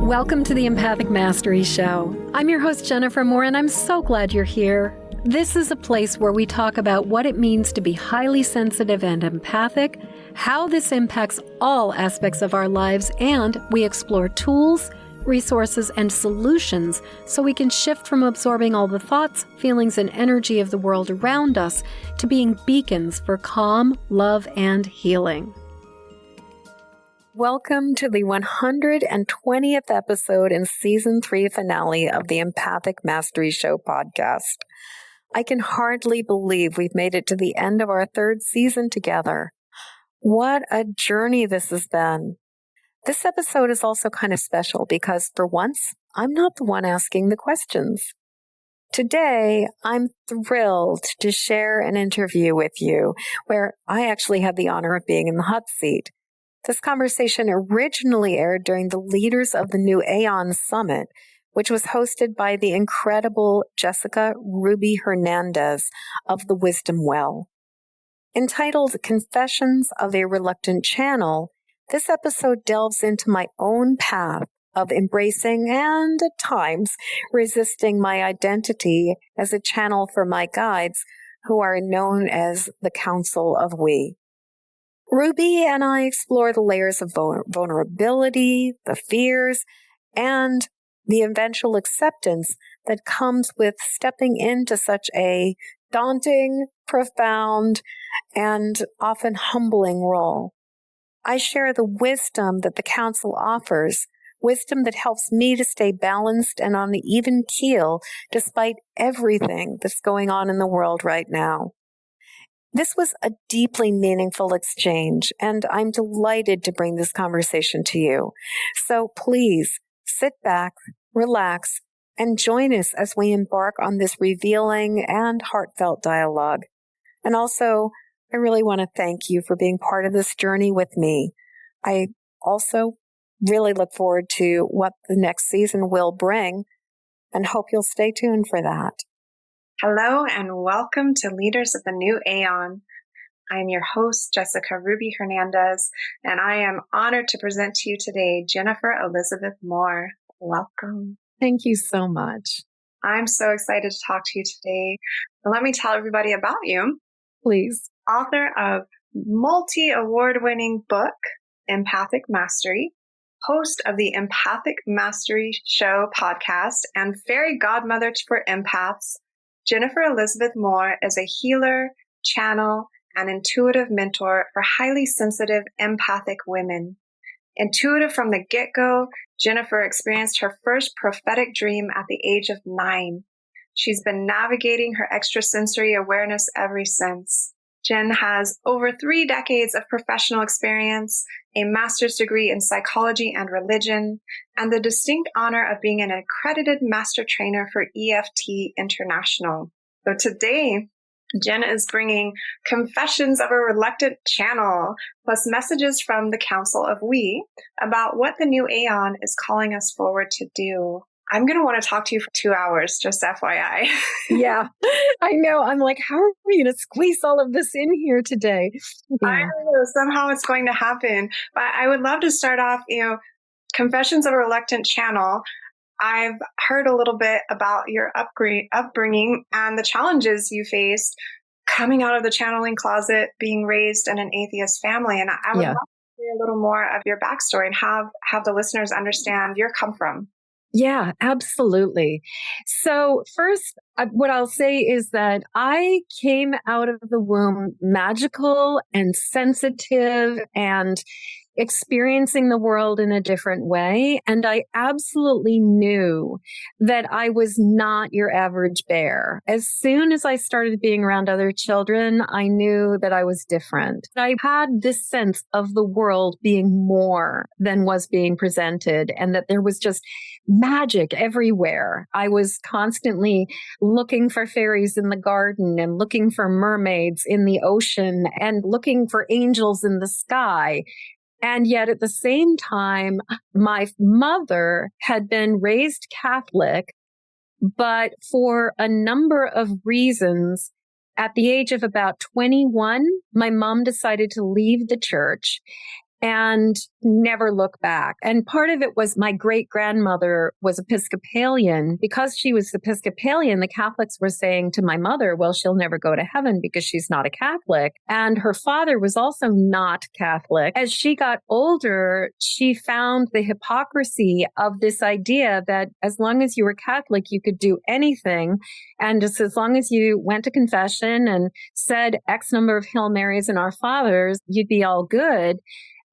Welcome to the Empathic Mastery Show. I'm your host, Jennifer Moore, and I'm so glad you're here. This is a place where we talk about what it means to be highly sensitive and empathic, how this impacts all aspects of our lives, and we explore tools, resources, and solutions so we can shift from absorbing all the thoughts, feelings, and energy of the world around us to being beacons for calm, love, and healing. Welcome to the 120th episode and Season 3 finale of the Empathic Mastery Show podcast. I can hardly believe we've made it to the end of our third season together. What a journey this has been. This episode is also kind of special because, for once, I'm not the one asking the questions. Today, I'm thrilled to share an interview with you where I actually had the honor of being in the hot seat. This conversation originally aired during the Leaders of the New Aeon Summit, which was hosted by the incredible Jessica Ruby Hernandez of the Wisdom Well. Entitled Confessions of a Reluctant Channel, this episode delves into my own path of embracing and, at times, resisting my identity as a channel for my guides, who are known as the Council of We. Ruby and I explore the layers of vulnerability, the fears, and the eventual acceptance that comes with stepping into such a daunting, profound, and often humbling role. I share the wisdom that the council offers, wisdom that helps me to stay balanced and on the even keel despite everything that's going on in the world right now. This was a deeply meaningful exchange, and I'm delighted to bring this conversation to you. So please sit back, relax, and join us as we embark on this revealing and heartfelt dialogue. And also, I really want to thank you for being part of this journey with me. I also really look forward to what the next season will bring and hope you'll stay tuned for that. Hello and welcome to Leaders of the New Aeon. I'm your host, Jessica Ruby Hernandez, and I am honored to present to you today Jennifer Elizabeth Moore. Welcome. Thank you so much. I'm so excited to talk to you today. Let me tell everybody about you. Please. Author of multi-award-winning book, Empathic Mastery, host of the Empathic Mastery Show podcast, and fairy godmother for empaths, Jennifer Elizabeth Moore is a healer, channel, and intuitive mentor for highly sensitive, empathic women. Intuitive from the get-go, Jennifer experienced her first prophetic dream at the age of 9. She's been navigating her extrasensory awareness ever since. Jen has over 3 decades of professional experience, a master's degree in psychology and religion, and the distinct honor of being an accredited master trainer for EFT International. So today, Jen is bringing Confessions of a Reluctant Channel, plus messages from the Council of We about what the new Aeon is calling us forward to do. I'm going to want to talk to you for 2 hours, just FYI. Yeah, I know. I'm like, how are we going to squeeze all of this in here today? Yeah. I don't know. Somehow it's going to happen. But I would love to start off, Confessions of a Reluctant Channel. I've heard a little bit about your upbringing and the challenges you faced coming out of the channeling closet, being raised in an atheist family. And I would love to hear a little more of your backstory and have the listeners understand your come from. Yeah, absolutely. So first, what I'll say is that I came out of the womb magical and sensitive and experiencing the world in a different way. And I absolutely knew that I was not your average bear. As soon as I started being around other children, I knew that I was different. I had this sense of the world being more than was being presented and that there was just magic everywhere. I was constantly looking for fairies in the garden and looking for mermaids in the ocean and looking for angels in the sky. And yet at the same time, my mother had been raised Catholic, but for a number of reasons, at the age of about 21, my mom decided to leave the church and never look back. And part of it was my great grandmother was Episcopalian. Because she was Episcopalian, the Catholics were saying to my mother, well, she'll never go to heaven because she's not a Catholic. And her father was also not Catholic. As she got older, she found the hypocrisy of this idea that as long as you were Catholic, you could do anything. And just as long as you went to confession and said X number of Hail Marys and Our Fathers, you'd be all good.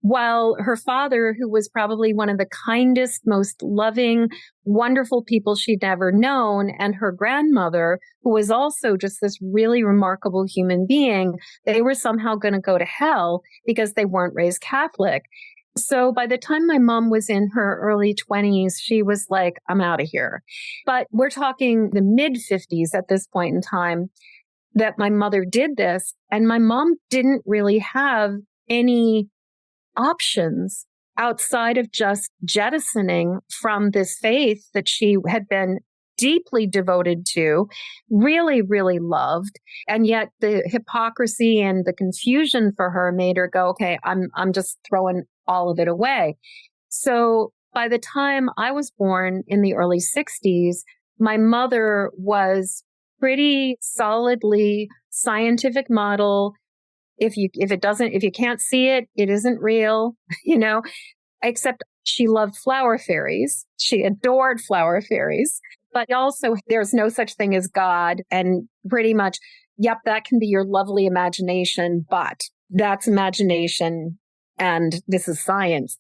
While her father, who was probably one of the kindest, most loving, wonderful people she'd ever known, and her grandmother, who was also just this really remarkable human being, they were somehow going to go to hell because they weren't raised Catholic. So by the time my mom was in her early 20s, she was like, I'm out of here. But we're talking the mid 50s at this point in time that my mother did this. And my mom didn't really have any options outside of just jettisoning from this faith that she had been deeply devoted to, really, really loved. And yet the hypocrisy and the confusion for her made her go, okay, I'm just throwing all of it away. So by the time I was born in the early 60s, my mother was pretty solidly scientific model. If you can't see it, it isn't real, except she loved flower fairies. She adored flower fairies, but also there's no such thing as God. And pretty much, yep, that can be your lovely imagination, but that's imagination and this is science.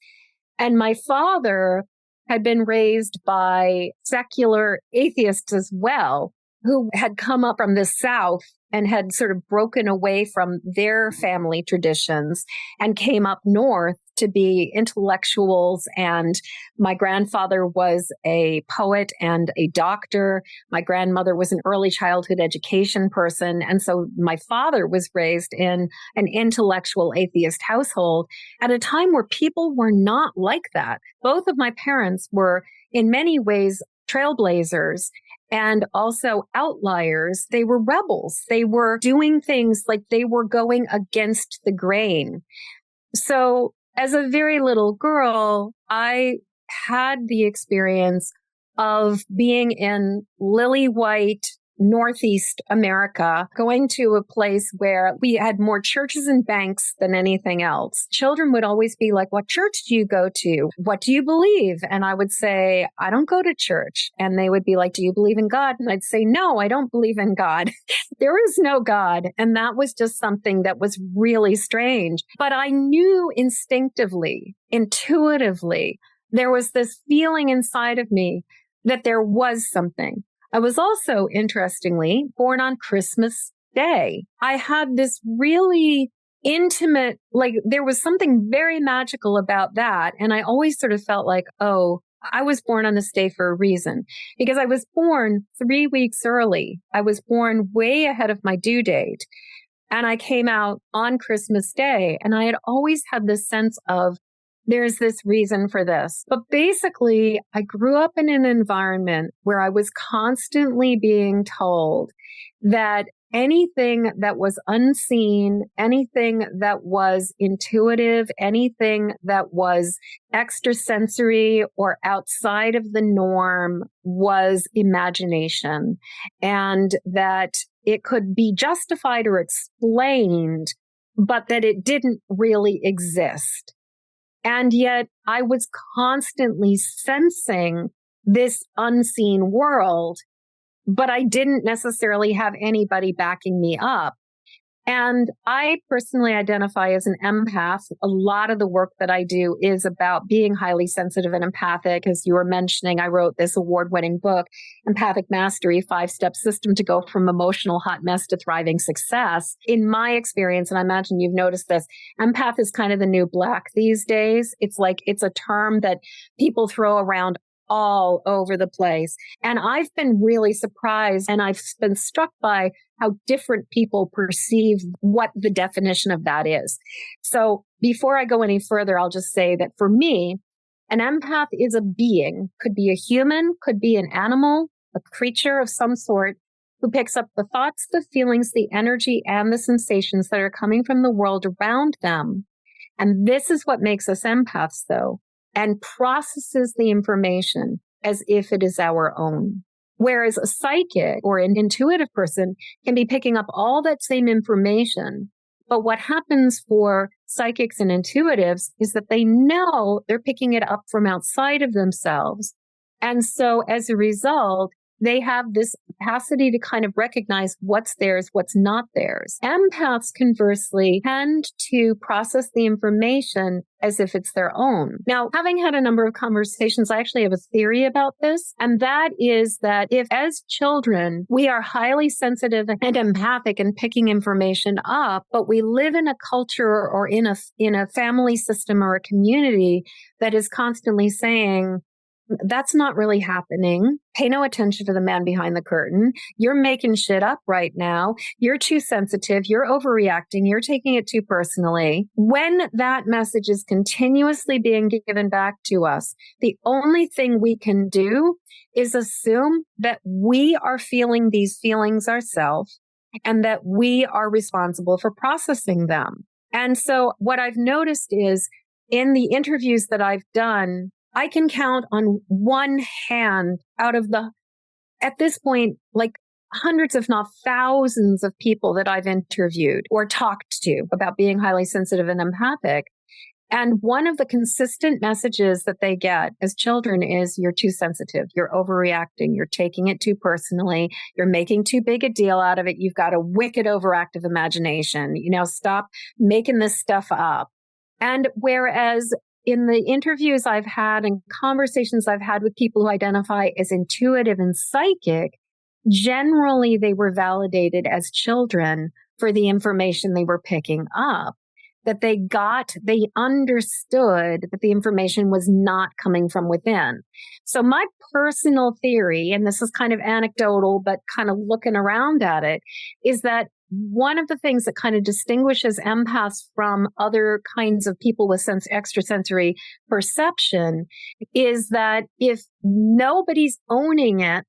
And my father had been raised by secular atheists as well, who had come up from the South and had sort of broken away from their family traditions and came up north to be intellectuals. And my grandfather was a poet and a doctor. My grandmother was an early childhood education person. And so my father was raised in an intellectual atheist household at a time where people were not like that. Both of my parents were in many ways trailblazers and also outliers. They were rebels. They were doing things like they were going against the grain. So as a very little girl, I had the experience of being in lily white Northeast America, going to a place where we had more churches and banks than anything else. Children would always be like, what church do you go to? What do you believe? And I would say, I don't go to church. And they would be like, do you believe in God? And I'd say, no, I don't believe in God. There is no God. And that was just something that was really strange. But I knew instinctively, intuitively, there was this feeling inside of me that there was something. I was also, interestingly, born on Christmas Day. I had this really intimate, there was something very magical about that. And I always sort of felt like, oh, I was born on this day for a reason, because I was born 3 weeks early. I was born way ahead of my due date. And I came out on Christmas Day. And I had always had this sense of, there's this reason for this. But basically, I grew up in an environment where I was constantly being told that anything that was unseen, anything that was intuitive, anything that was extrasensory or outside of the norm was imagination, and that it could be justified or explained, but that it didn't really exist. And yet I was constantly sensing this unseen world, but I didn't necessarily have anybody backing me up. And I personally identify as an empath. A lot of the work that I do is about being highly sensitive and empathic. As you were mentioning, I wrote this award-winning book, Empathic Mastery, 5-Step System to Go from Emotional Hot Mess to Thriving Success. In my experience, and I imagine you've noticed this, empath is kind of the new black these days. It's a term that people throw around all over the place. And I've been really surprised, and I've been struck by how different people perceive what the definition of that is. So before I go any further, I'll just say that for me, an empath is a being, could be a human, could be an animal, a creature of some sort, who picks up the thoughts, the feelings, the energy, and the sensations that are coming from the world around them, And this is what makes us empaths, though, and processes the information as if it is our own. Whereas a psychic or an intuitive person can be picking up all that same information. But what happens for psychics and intuitives is that they know they're picking it up from outside of themselves. And so as a result, they have this capacity to kind of recognize what's theirs, what's not theirs. Empaths, conversely, tend to process the information as if it's their own. Now, having had a number of conversations, I actually have a theory about this, and that is that if as children, we are highly sensitive and empathic and picking information up, but we live in a culture or in a family system or a community that is constantly saying, that's not really happening. Pay no attention to the man behind the curtain. You're making shit up right now. You're too sensitive. You're overreacting. You're taking it too personally. When that message is continuously being given back to us, the only thing we can do is assume that we are feeling these feelings ourselves and that we are responsible for processing them. And so what I've noticed is in the interviews that I've done, I can count on one hand out of at this point, like hundreds, if not thousands of people that I've interviewed or talked to about being highly sensitive and empathic. And one of the consistent messages that they get as children is, you're too sensitive. You're overreacting. You're taking it too personally. You're making too big a deal out of it. You've got a wicked overactive imagination. Stop making this stuff up. And whereas in the interviews I've had and conversations I've had with people who identify as intuitive and psychic, generally they were validated as children for the information they were picking up, that they understood that the information was not coming from within. So my personal theory, and this is kind of anecdotal, but kind of looking around at it, is that one of the things that kind of distinguishes empaths from other kinds of people with extrasensory perception is that if nobody's owning it,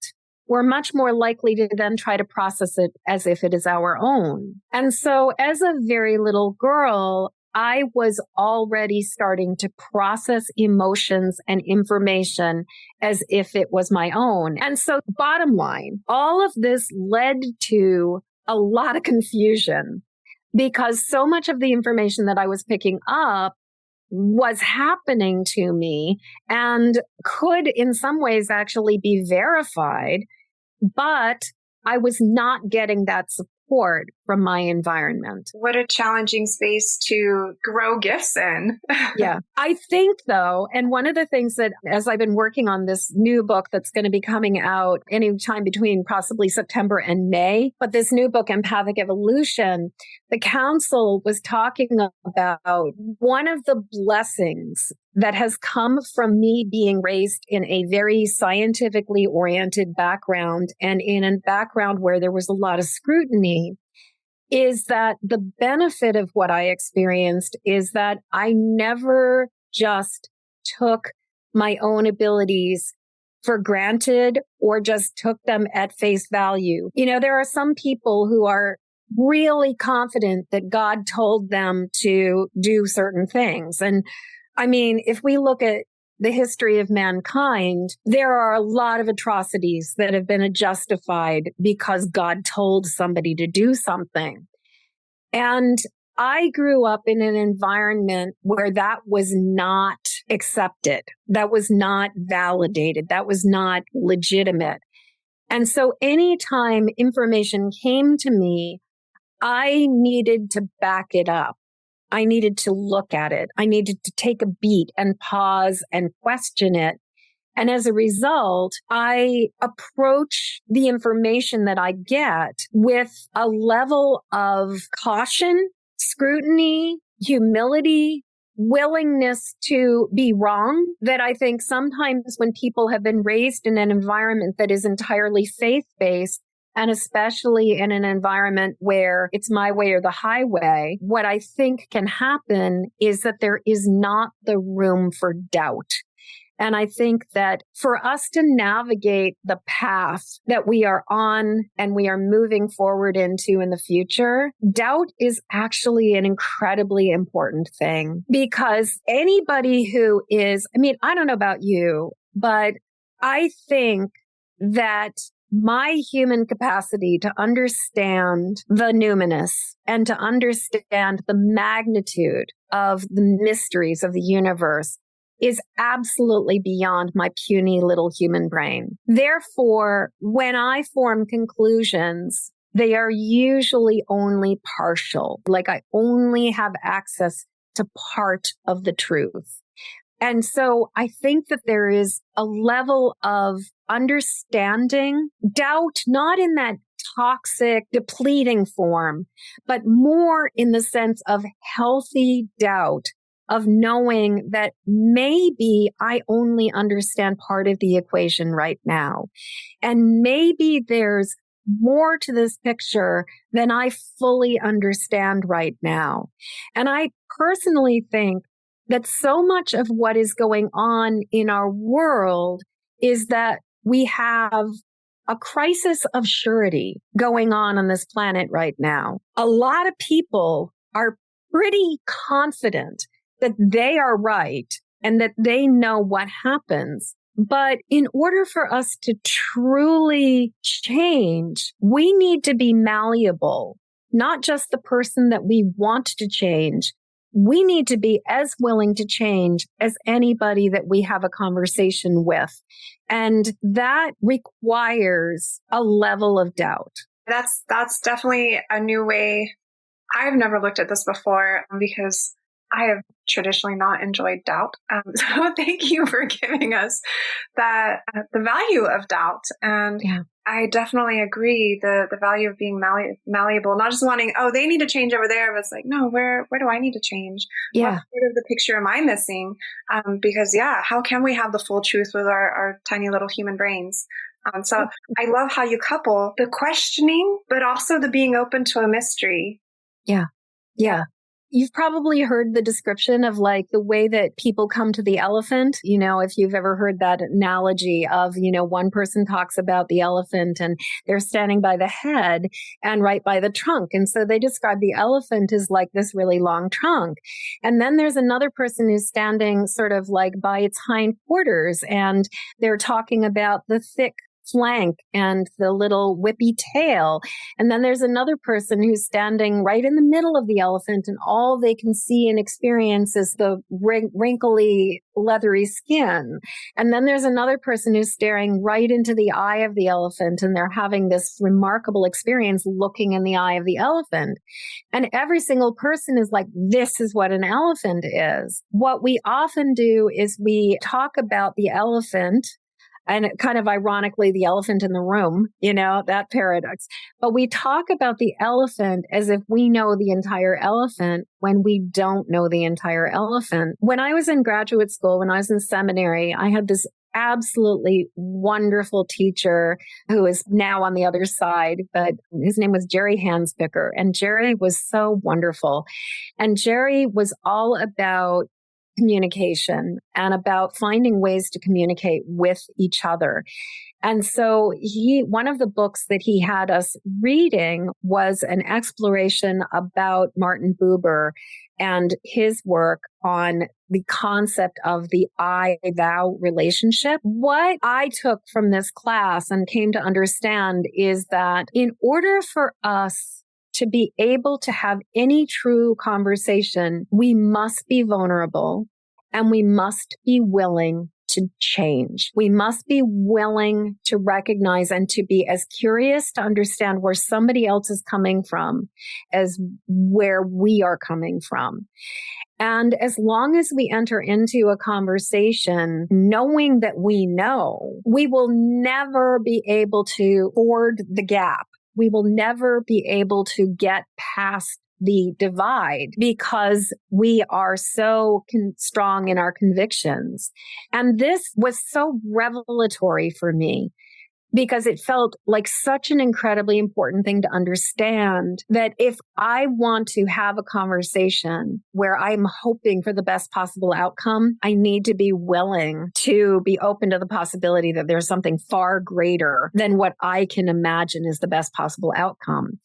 we're much more likely to then try to process it as if it is our own. And so as a very little girl, I was already starting to process emotions and information as if it was my own. And so bottom line, all of this led to a lot of confusion because so much of the information that I was picking up was happening to me and could in some ways actually be verified, but I was not getting that support from my environment. What a challenging space to grow gifts in. Yeah. I think though, and one of the things that as I've been working on this new book that's going to be coming out anytime between possibly September and May, but this new book, Empathic Evolution, the council was talking about one of the blessings that has come from me being raised in a very scientifically oriented background and in a background where there was a lot of scrutiny, is that the benefit of what I experienced is that I never just took my own abilities for granted or just took them at face value. There are some people who are really confident that God told them to do certain things. And I mean, if we look at the history of mankind, there are a lot of atrocities that have been justified because God told somebody to do something. And I grew up in an environment where that was not accepted, that was not validated, that was not legitimate. And so anytime information came to me, I needed to back it up. I needed to look at it. I needed to take a beat and pause and question it. And as a result, I approach the information that I get with a level of caution, scrutiny, humility, willingness to be wrong that I think sometimes when people have been raised in an environment that is entirely faith-based, and especially in an environment where it's my way or the highway, what I think can happen is that there is not the room for doubt. And I think that for us to navigate the path that we are on and we are moving forward into in the future, doubt is actually an incredibly important thing, because anybody who is, I mean, I don't know about you, but I think that my human capacity to understand the numinous and to understand the magnitude of the mysteries of the universe is absolutely beyond my puny little human brain. Therefore, when I form conclusions, they are usually only partial. Like I only have access to part of the truth. And so I think that there is a level of understanding doubt, not in that toxic, depleting form, but more in the sense of healthy doubt, of knowing that maybe I only understand part of the equation right now. And maybe there's more to this picture than I fully understand right now. And I personally think that so much of what is going on in our world is that we have a crisis of surety going on this planet right now. A lot of people are pretty confident that they are right and that they know what happens. But in order for us to truly change, we need to be malleable, not just the person that we want to change. We need to be as willing to change as anybody that we have a conversation with. And that requires a level of doubt. That's definitely a new way. I've never looked at this before because I have traditionally not enjoyed doubt. So thank you for giving us that, the value of doubt. And Yeah. I definitely agree the value of being malleable, not just wanting, oh, they need to change over there. But it's like, no, where do I need to change? Yeah. What part of the picture am I missing? Because how can we have the full truth with our tiny little human brains? So I love how you couple the questioning, but also the being open to a mystery. Yeah. Yeah. You've probably heard the description of like the way that people come to the elephant. You know, if you've ever heard that analogy of, one person talks about the elephant and they're standing by the head and right by the trunk. And so they describe the elephant as like this really long trunk. And then there's another person who's standing sort of like by its hind quarters and they're talking about the thick flank and the little whippy tail. And then there's another person who's standing right in the middle of the elephant and all they can see and experience is the wrinkly, leathery skin. And then there's another person who's staring right into the eye of the elephant and they're having this remarkable experience looking in the eye of the elephant. And every single person is like, this is what an elephant is. What we often do is we talk about the elephant, and kind of ironically, the elephant in the room, that paradox. But we talk about the elephant as if we know the entire elephant when we don't know the entire elephant. When I was in graduate school, when I was in seminary, I had this absolutely wonderful teacher who is now on the other side, but his name was Jerry Hanspicker. And Jerry was so wonderful. And Jerry was all about communication and about finding ways to communicate with each other. And so one of the books that he had us reading was an exploration about Martin Buber and his work on the concept of the I-thou relationship. What I took from this class and came to understand is that in order for us to be able to have any true conversation, we must be vulnerable and we must be willing to change. We must be willing to recognize and to be as curious to understand where somebody else is coming from as where we are coming from. And as long as we enter into a conversation knowing that we know, we will never be able to ford the gap. We will never be able to get past the divide because we are so strong in our convictions. And this was so revelatory for me because it felt like such an incredibly important thing to understand that if I want to have a conversation where I'm hoping for the best possible outcome, I need to be willing to be open to the possibility that there's something far greater than what I can imagine is the best possible outcome.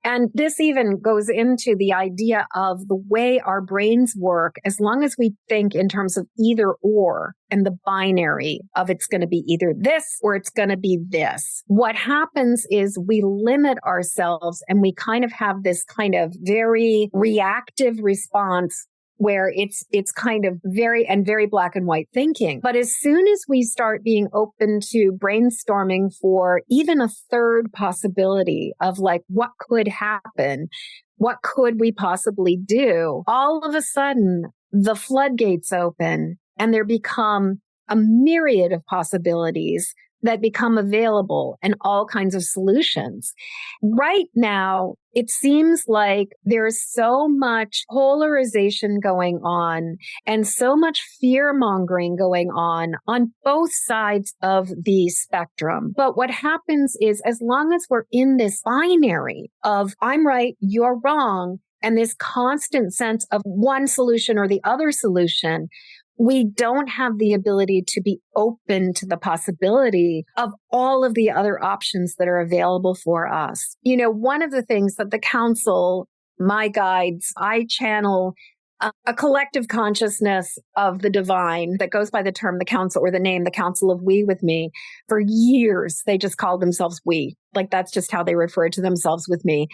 And this even goes into the idea of the way our brains work. As long as we think in terms of either or and the binary of it's going to be either this or it's going to be this, what happens is we limit ourselves and we kind of have this kind of very reactive response where it's kind of very black and white thinking. But as soon as we start being open to brainstorming for even a third possibility of like, what could happen? What could we possibly do? All of a sudden, the floodgates open and there become a myriad of possibilities that become available and all kinds of solutions. Right now, it seems like there's so much polarization going on and so much fear mongering going on both sides of the spectrum. But what happens is as long as we're in this binary of I'm right, you're wrong, and this constant sense of one solution or the other solution, we don't have the ability to be open to the possibility of all of the other options that are available for us. You know, one of the things that the council, my guides, I channel a collective consciousness of the divine that goes by the term the council or the name, the council of we with me. For years, they just called themselves we. Like that's just how they referred to themselves with me.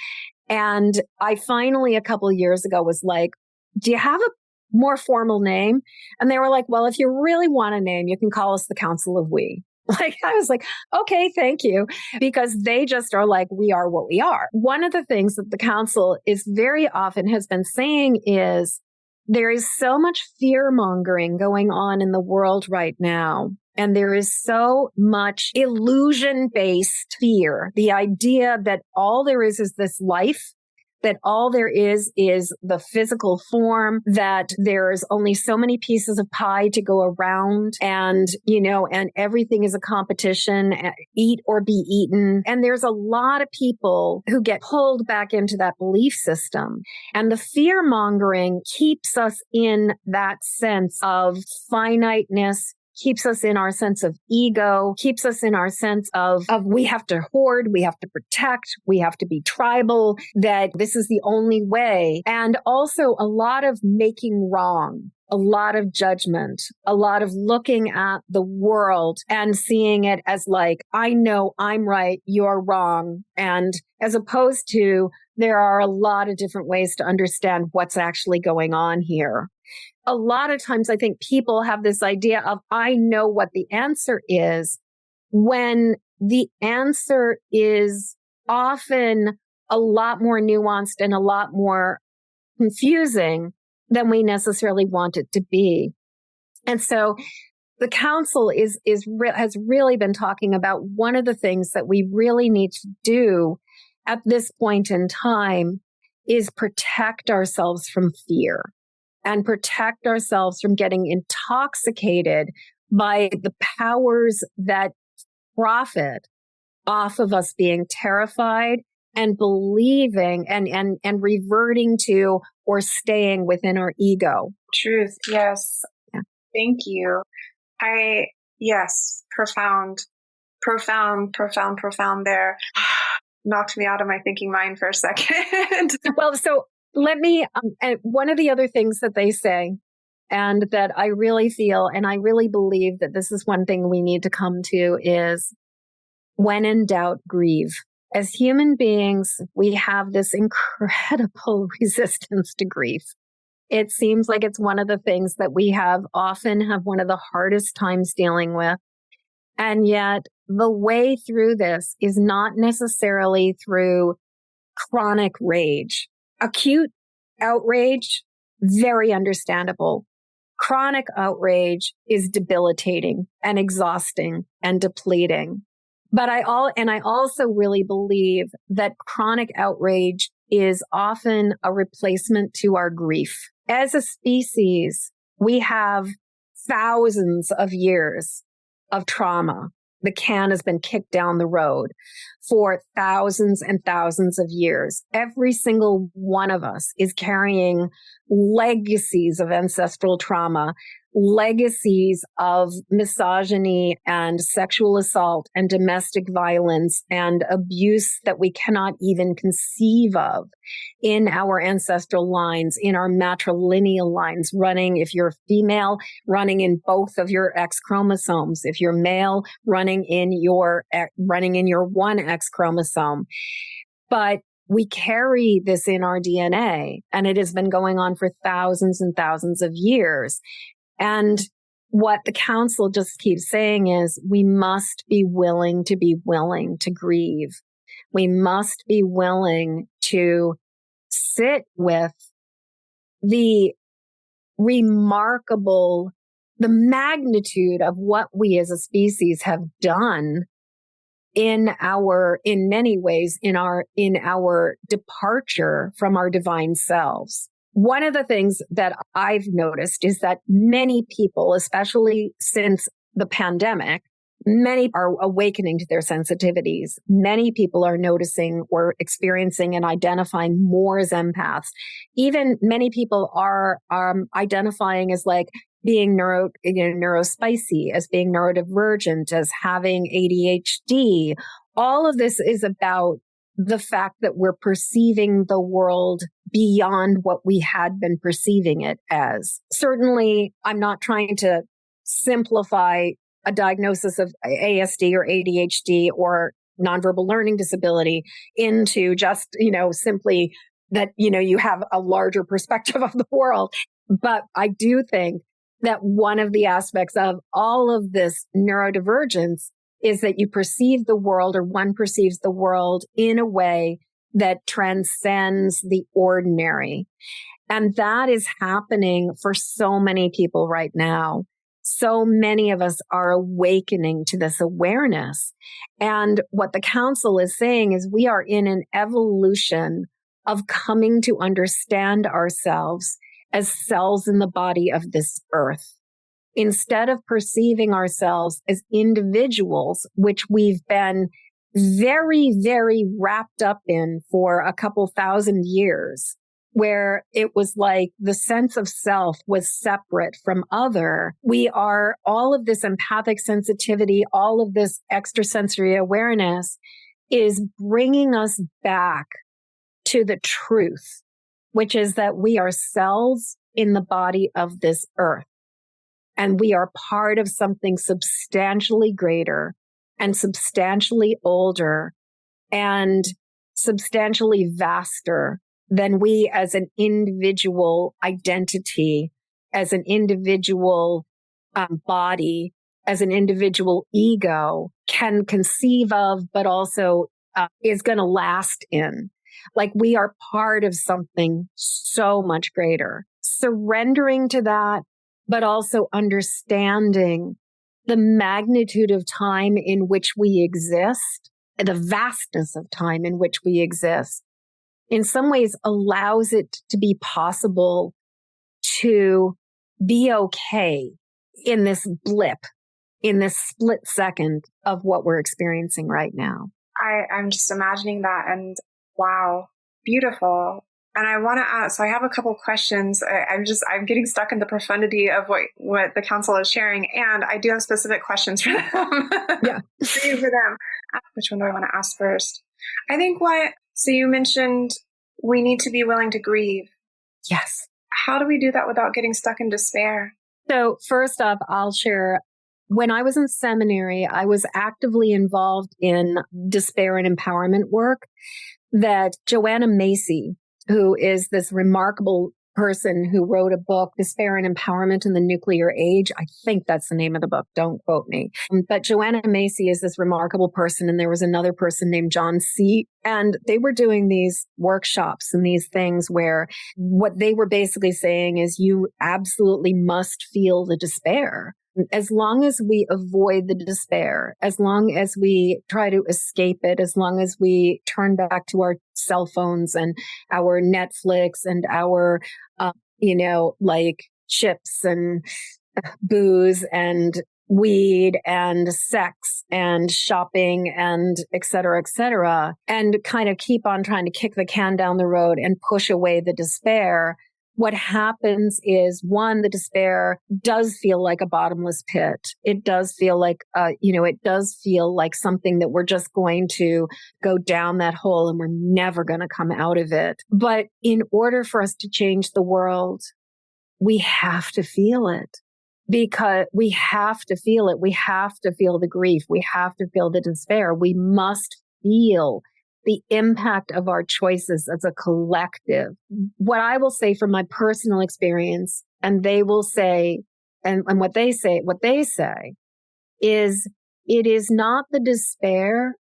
And I finally, a couple of years ago, was like, do you have a more formal name? And they were like, well, if you really want a name, you can call us the Council of We. Like, I was like, okay, thank you. Because they just are like, we are what we are. One of the things that the council is very often has been saying is there is so much fear mongering going on in the world right now. And there is so much illusion-based fear. The idea that all there is this life, that all there is the physical form, that there's only so many pieces of pie to go around and, you know, and everything is a competition, eat or be eaten. And there's a lot of people who get pulled back into that belief system. And the fear mongering keeps us in that sense of finiteness, keeps us in our sense of ego, keeps us in our sense of we have to hoard, we have to protect, we have to be tribal, that this is the only way. And also a lot of making wrong, a lot of judgment, a lot of looking at the world and seeing it as like, I know I'm right, you're wrong. And as opposed to, there are a lot of different ways to understand what's actually going on here. A lot of times I think people have this idea of, I know what the answer is, when the answer is often a lot more nuanced and a lot more confusing than we necessarily want it to be. And so the council has really been talking about one of the things that we really need to do at this point in time is protect ourselves from fear. And protect ourselves from getting intoxicated by the powers that profit off of us being terrified and believing and reverting to or staying within our ego. Truth. Yes. Yeah. Thank you. Yes, profound there. Knocked me out of my thinking mind for a second. Well, so let me, and one of the other things that they say, and that I really feel, and I really believe that this is one thing we need to come to is when in doubt, grieve. As human beings, we have this incredible resistance to grief. It seems like it's one of the things that we often have one of the hardest times dealing with. And yet the way through this is not necessarily through chronic rage. Acute outrage, very understandable. Chronic outrage is debilitating and exhausting and depleting. But I also really believe that chronic outrage is often a replacement to our grief. As a species, we have thousands of years of trauma the can has been kicked down the road for thousands and thousands of years. Every single one of us is carrying legacies of ancestral trauma, legacies of misogyny and sexual assault and domestic violence and abuse that we cannot even conceive of in our ancestral lines, in our matrilineal lines, running, if you're female, running in both of your X chromosomes. If you're male, running in your one X chromosome. But we carry this in our DNA, and it has been going on for thousands and thousands of years. And what the council just keeps saying is we must be willing to grieve. We must be willing to sit with the magnitude of what we as a species have done in many ways, in our departure from our divine selves. One of the things that I've noticed is that many people, especially since the pandemic, many are awakening to their sensitivities. Many people are noticing or experiencing and identifying more as empaths. Even many people are identifying as like being neurospicy, as being neurodivergent, as having ADHD. All of this is about the fact that we're perceiving the world beyond what we had been perceiving it as. Certainly, I'm not trying to simplify a diagnosis of ASD or ADHD or nonverbal learning disability into just, simply that, you have a larger perspective of the world. But I do think that one of the aspects of all of this neurodivergence is that you perceive the world, or one perceives the world in a way that transcends the ordinary. And that is happening for so many people right now. So many of us are awakening to this awareness. And what the council is saying is we are in an evolution of coming to understand ourselves as cells in the body of this earth. Instead of perceiving ourselves as individuals, which we've been very, very wrapped up in for a couple thousand years, where it was like the sense of self was separate from other. We are all of this empathic sensitivity, all of this extrasensory awareness is bringing us back to the truth, which is that we are cells in the body of this earth. And we are part of something substantially greater and substantially older and substantially vaster than we as an individual identity, as an individual body, as an individual ego can conceive of, but also is going to last in. Like we are part of something so much greater. Surrendering to that, but also understanding the magnitude of time in which we exist, the vastness of time in which we exist, in some ways allows it to be possible to be okay in this blip, in this split second of what we're experiencing right now. I'm just imagining that, and wow, beautiful. And I want to ask, so I have a couple questions. I'm getting stuck in the profundity of what the council is sharing. And I do have specific questions for them. Yeah. For them. Which one do I want to ask first? I think so you mentioned we need to be willing to grieve. Yes. How do we do that without getting stuck in despair? So first off, I'll share, when I was in seminary, I was actively involved in despair and empowerment work that Joanna Macy, who is this remarkable person who wrote a book, Despair and Empowerment in the Nuclear Age. I think that's the name of the book. Don't quote me. But Joanna Macy is this remarkable person. And there was another person named John C. And they were doing these workshops and these things where what they were basically saying is you absolutely must feel the despair. As long as we avoid the despair, as long as we try to escape it, as long as we turn back to our cell phones and our Netflix and our, like chips and booze and weed and sex and shopping and et cetera, and kind of keep on trying to kick the can down the road and push away the despair, what happens is, one, the despair does feel like a bottomless pit. It does feel like, it does feel like something that we're just going to go down that hole and we're never going to come out of it. But in order for us to change the world, we have to feel it. Because we have to feel it. We have to feel the grief. We have to feel the despair. We must feel the impact of our choices as a collective. What I will say from my personal experience, and they will say, and what they say is, it is not the despair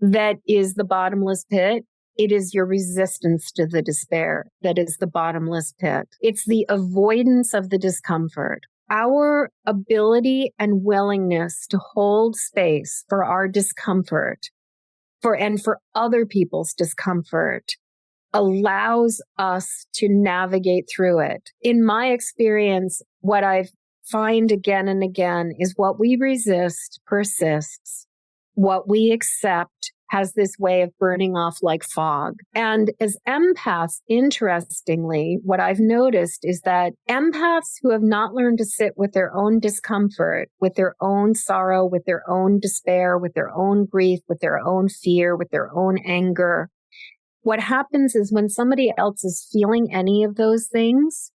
that is the bottomless pit. It is your resistance to the despair that is the bottomless pit. It's the avoidance of the discomfort. Our ability and willingness to hold space for our discomfort and for other people's discomfort allows us to navigate through it. In my experience, what I find again and again is what we resist persists. What we accept has this way of burning off like fog. And as empaths, interestingly, what I've noticed is that empaths who have not learned to sit with their own discomfort, with their own sorrow, with their own despair, with their own grief, with their own fear, with their own anger, what happens is when somebody else is feeling any of those things,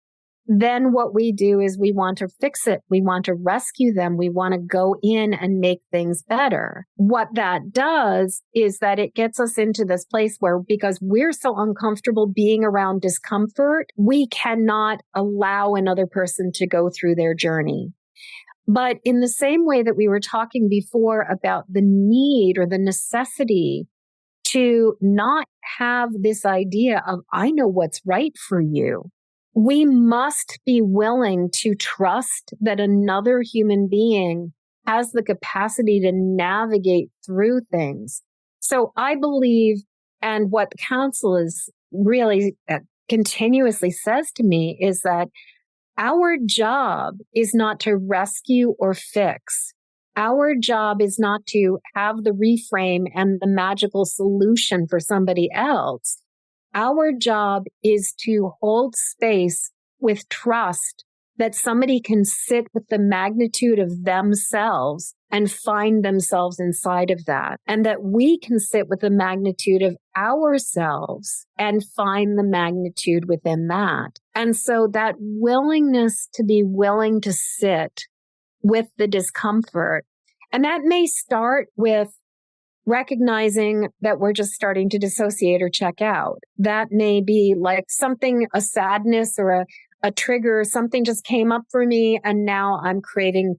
then what we do is we want to fix it. We want to rescue them. We want to go in and make things better. What that does is that it gets us into this place where, because we're so uncomfortable being around discomfort, we cannot allow another person to go through their journey. But in the same way that we were talking before about the need or the necessity to not have this idea of, I know what's right for you. We must be willing to trust that another human being has the capacity to navigate through things. So I believe, and what the council is really continuously says to me, is that our job is not to rescue or fix. Our job is not to have the reframe and the magical solution for somebody else. Our job is to hold space with trust that somebody can sit with the magnitude of themselves and find themselves inside of that. And that we can sit with the magnitude of ourselves and find the magnitude within that. And so that willingness to be willing to sit with the discomfort, and that may start with recognizing that we're just starting to dissociate or check out. That may be like something, a sadness or a trigger, something just came up for me and now I'm craving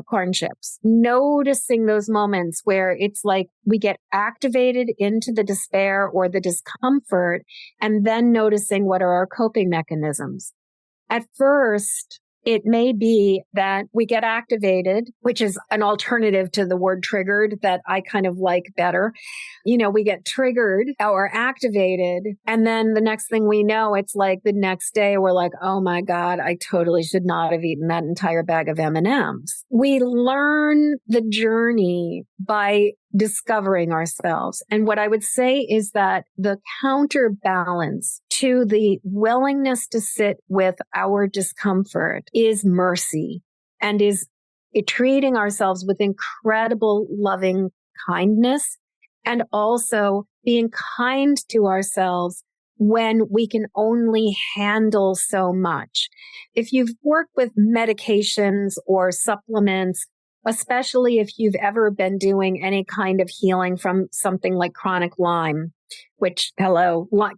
corn chips. Noticing those moments where it's like we get activated into the despair or the discomfort, and then noticing what are our coping mechanisms. At first, it may be that we get activated, which is an alternative to the word triggered that I kind of like better. We get triggered or activated. And then the next thing we know, it's like the next day we're like, oh my God, I totally should not have eaten that entire bag of M&Ms. We learn the journey by discovering ourselves. And what I would say is that the counterbalance to the willingness to sit with our discomfort is mercy, and is treating ourselves with incredible loving kindness, and also being kind to ourselves when we can only handle so much. If you've worked with medications or supplements, especially if you've ever been doing any kind of healing from something like chronic Lyme, which,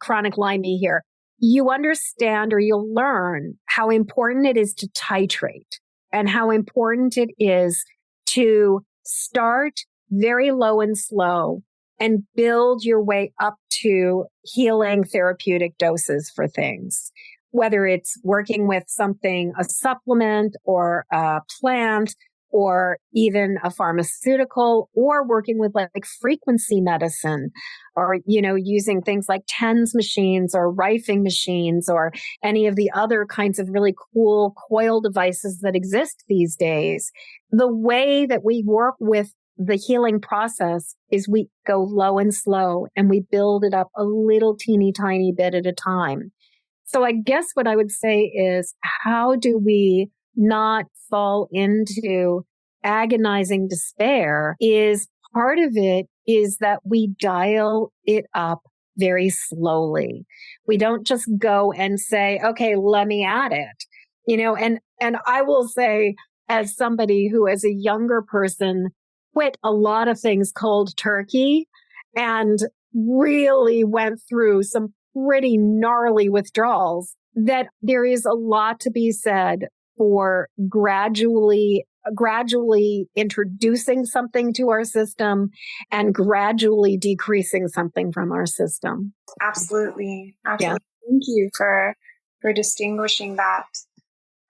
chronic Lyme here, you understand or you'll learn how important it is to titrate and how important it is to start very low and slow and build your way up to healing therapeutic doses for things, whether it's working with something, a supplement or a plant or even a pharmaceutical, or working with like frequency medicine, or, using things like TENS machines or rifing machines or any of the other kinds of really cool coil devices that exist these days. The way that we work with the healing process is we go low and slow and we build it up a little teeny tiny bit at a time. So I guess what I would say is, how do we not fall into agonizing despair? Is part of it is that we dial it up very slowly. We don't just go and say, okay, let me at it, and I will say, as somebody who as a younger person quit a lot of things cold turkey and really went through some pretty gnarly withdrawals, that there is a lot to be said for gradually introducing something to our system and gradually decreasing something from our system. Absolutely. Yeah. Thank you for distinguishing that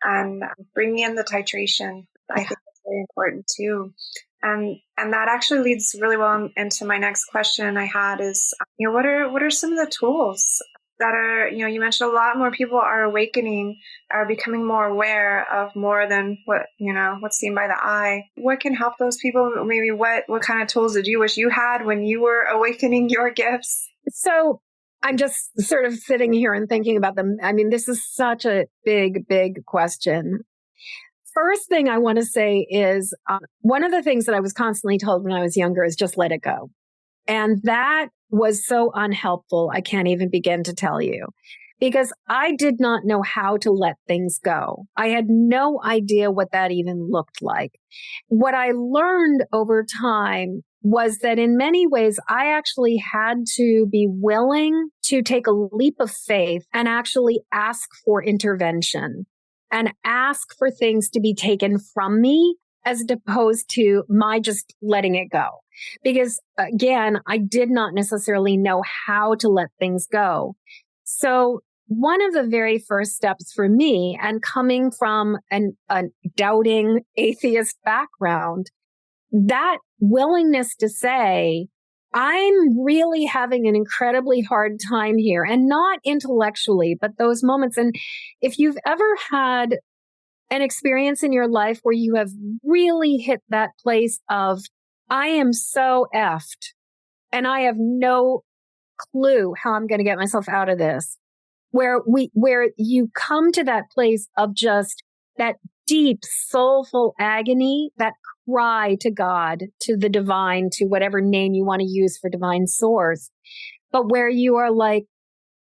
and bringing in the titration. I think that's very important too. And that actually leads really well into my next question I had is, what are some of the tools that are, you mentioned a lot more people are awakening, are becoming more aware of more than what's seen by the eye. What can help those people? Maybe what kind of tools did you wish you had when you were awakening your gifts? So I'm just sort of sitting here and thinking about them. I mean, this is such a big, big question. First thing I want to say is one of the things that I was constantly told when I was younger is just let it go. And that was so unhelpful. I can't even begin to tell you, because I did not know how to let things go. I had no idea what that even looked like. What I learned over time was that in many ways, I actually had to be willing to take a leap of faith and actually ask for intervention and ask for things to be taken from me as opposed to my just letting it go. Because again, I did not necessarily know how to let things go. So one of the very first steps for me, and coming from a doubting atheist background, that willingness to say, I'm really having an incredibly hard time here, and not intellectually, but those moments. And if you've ever had an experience in your life where you have really hit that place of, I am so effed and I have no clue how I'm going to get myself out of this, where you come to that place of just that deep, soulful agony, that cry to God, to the divine, to whatever name you want to use for divine source, but where you are like,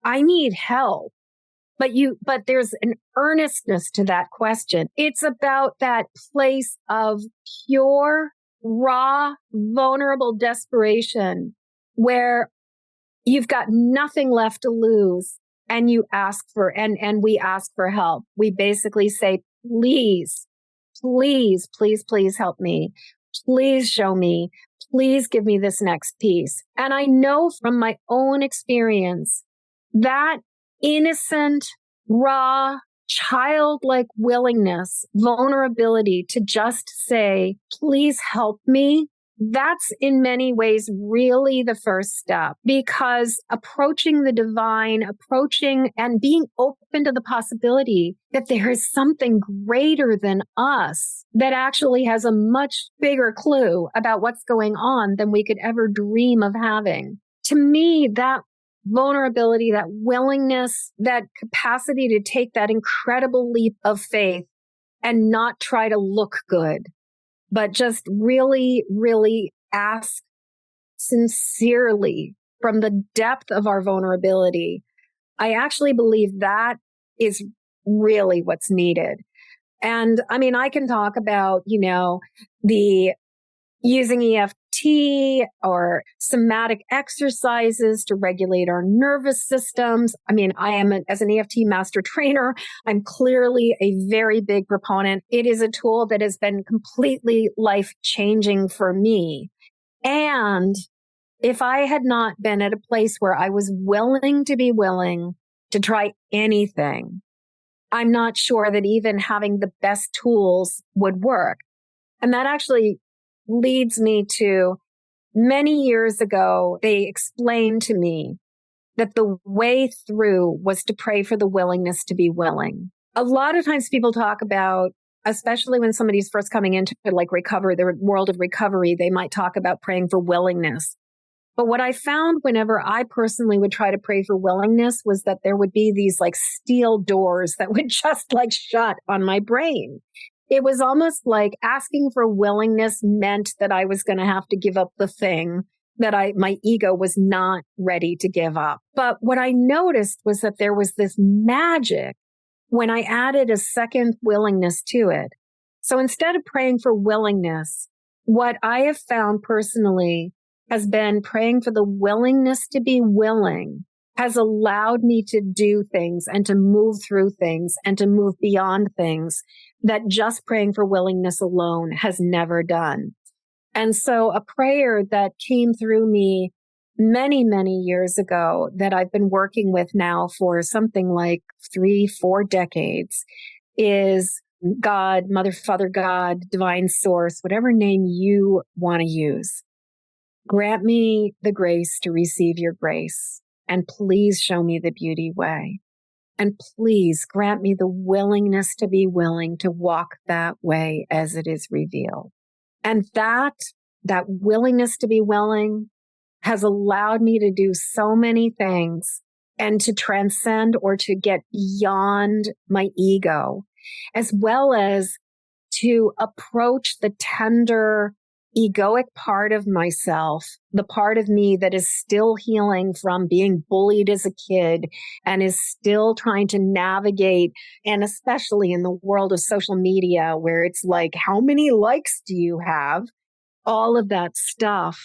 I need help. But there's an earnestness to that question. It's about that place of pure, raw, vulnerable desperation where you've got nothing left to lose and you ask for, and we ask for help. We basically say, please, please, please, please help me. Please show me. Please give me this next piece. And I know from my own experience that innocent, raw, childlike willingness, vulnerability to just say, please help me. That's in many ways really the first step, because approaching the divine, approaching and being open to the possibility that there is something greater than us that actually has a much bigger clue about what's going on than we could ever dream of having. To me, that vulnerability, that willingness, that capacity to take that incredible leap of faith and not try to look good, but just really, really ask sincerely from the depth of our vulnerability. I actually believe that is really what's needed. And I mean, I can talk about, the using EFT or somatic exercises to regulate our nervous systems. I mean, as an EFT master trainer, I'm clearly a very big proponent. It is a tool that has been completely life-changing for me. And if I had not been at a place where I was willing to try anything, I'm not sure that even having the best tools would work. And that actually leads me to many years ago, they explained to me that the way through was to pray for the willingness to be willing. A lot of times people talk about, especially when somebody's first coming into like recovery, the world of recovery, they might talk about praying for willingness. But what I found whenever I personally would try to pray for willingness was that there would be these like steel doors that would just like shut on my brain. It was almost like asking for willingness meant that I was going to have to give up the thing that my ego was not ready to give up. But what I noticed was that there was this magic when I added a second willingness to it. So instead of praying for willingness, what I have found personally has been praying for the willingness to be willing has allowed me to do things and to move through things and to move beyond things that just praying for willingness alone has never done. And so a prayer that came through me many, many years ago that I've been working with now for something like 3-4 decades is God, Mother, Father, God, Divine Source, whatever name you want to use. Grant me the grace to receive your grace, and please show me the beauty way. And please grant me the willingness to be willing to walk that way as it is revealed. And that willingness to be willing has allowed me to do so many things and to transcend or to get beyond my ego, as well as to approach the tender egoic part of myself, the part of me that is still healing from being bullied as a kid and is still trying to navigate, and especially in the world of social media where it's like, how many likes do you have? All of that stuff,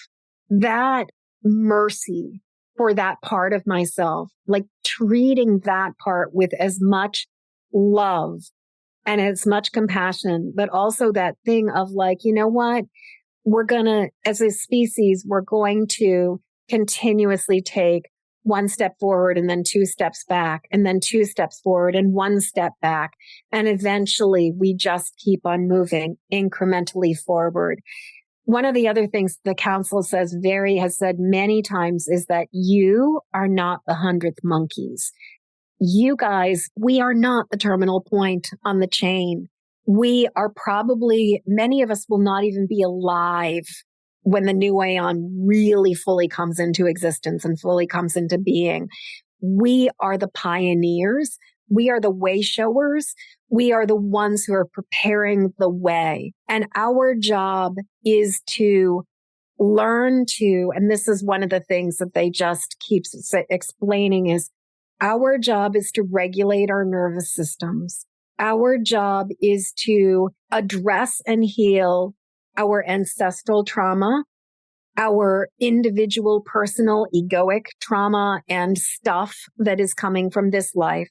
that mercy for that part of myself, like treating that part with as much love and as much compassion, but also that thing of like, you know what? We're going to, as a species, we're going to continuously take one step forward and then 2 steps back and then 2 steps forward and 1 step back. And eventually we just keep on moving incrementally forward. One of the other things the council has said many times is that you are not the 100th monkeys. You guys, we are not the terminal point on the chain. We are probably, many of us will not even be alive when the new Aeon really fully comes into existence and fully comes into being. We are the pioneers. We are the way showers. We are the ones who are preparing the way. And our job is to learn to, and this is one of the things that they just keep explaining is, our job is to regulate our nervous systems. Our job is to address and heal our ancestral trauma, our individual, personal, egoic trauma and stuff that is coming from this life,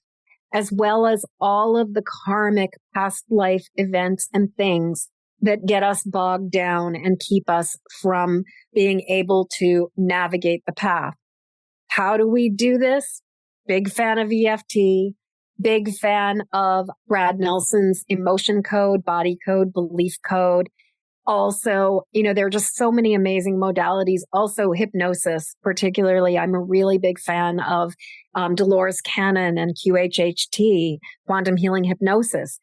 as well as all of the karmic past life events and things that get us bogged down and keep us from being able to navigate the path. How do we do this? Big fan of EFT, big fan of Brad Nelson's emotion code, body code, belief code. Also, there are just so many amazing modalities. Also, hypnosis, particularly. I'm a really big fan of Dolores Cannon and QHHT, quantum healing hypnosis.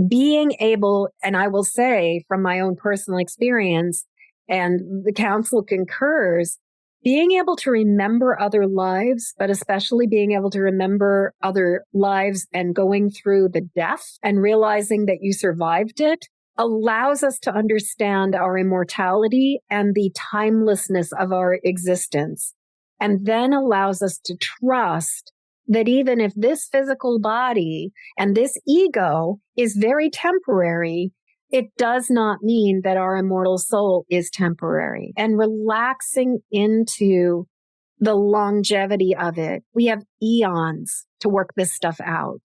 Being able, and I will say from my own personal experience, and the council concurs, being able to remember other lives, but especially being able to remember other lives and going through the death and realizing that you survived it, allows us to understand our immortality and the timelessness of our existence, and then allows us to trust that even if this physical body and this ego is very temporary, it does not mean that our immortal soul is temporary. And relaxing into the longevity of it, we have eons to work this stuff out.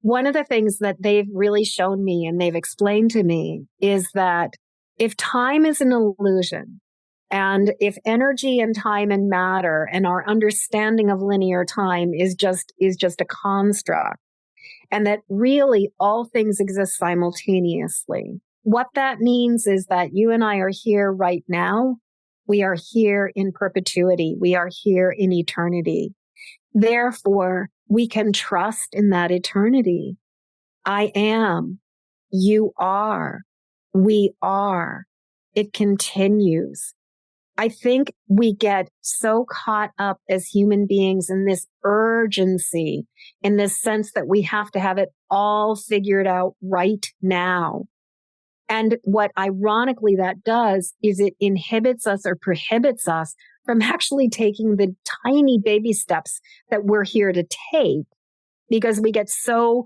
One of the things that they've really shown me and they've explained to me is that if time is an illusion, and if energy and time and matter and our understanding of linear time is just a construct, and that really all things exist simultaneously, What that means is that you and I are here right now. We are here in perpetuity. We are here in eternity. Therefore, we can trust in that eternity. I am. You are. We are. It continues. I think we get so caught up as human beings in this urgency, in this sense that we have to have it all figured out right now. And what ironically that does is it inhibits us or prohibits us from actually taking the tiny baby steps that we're here to take, because we get so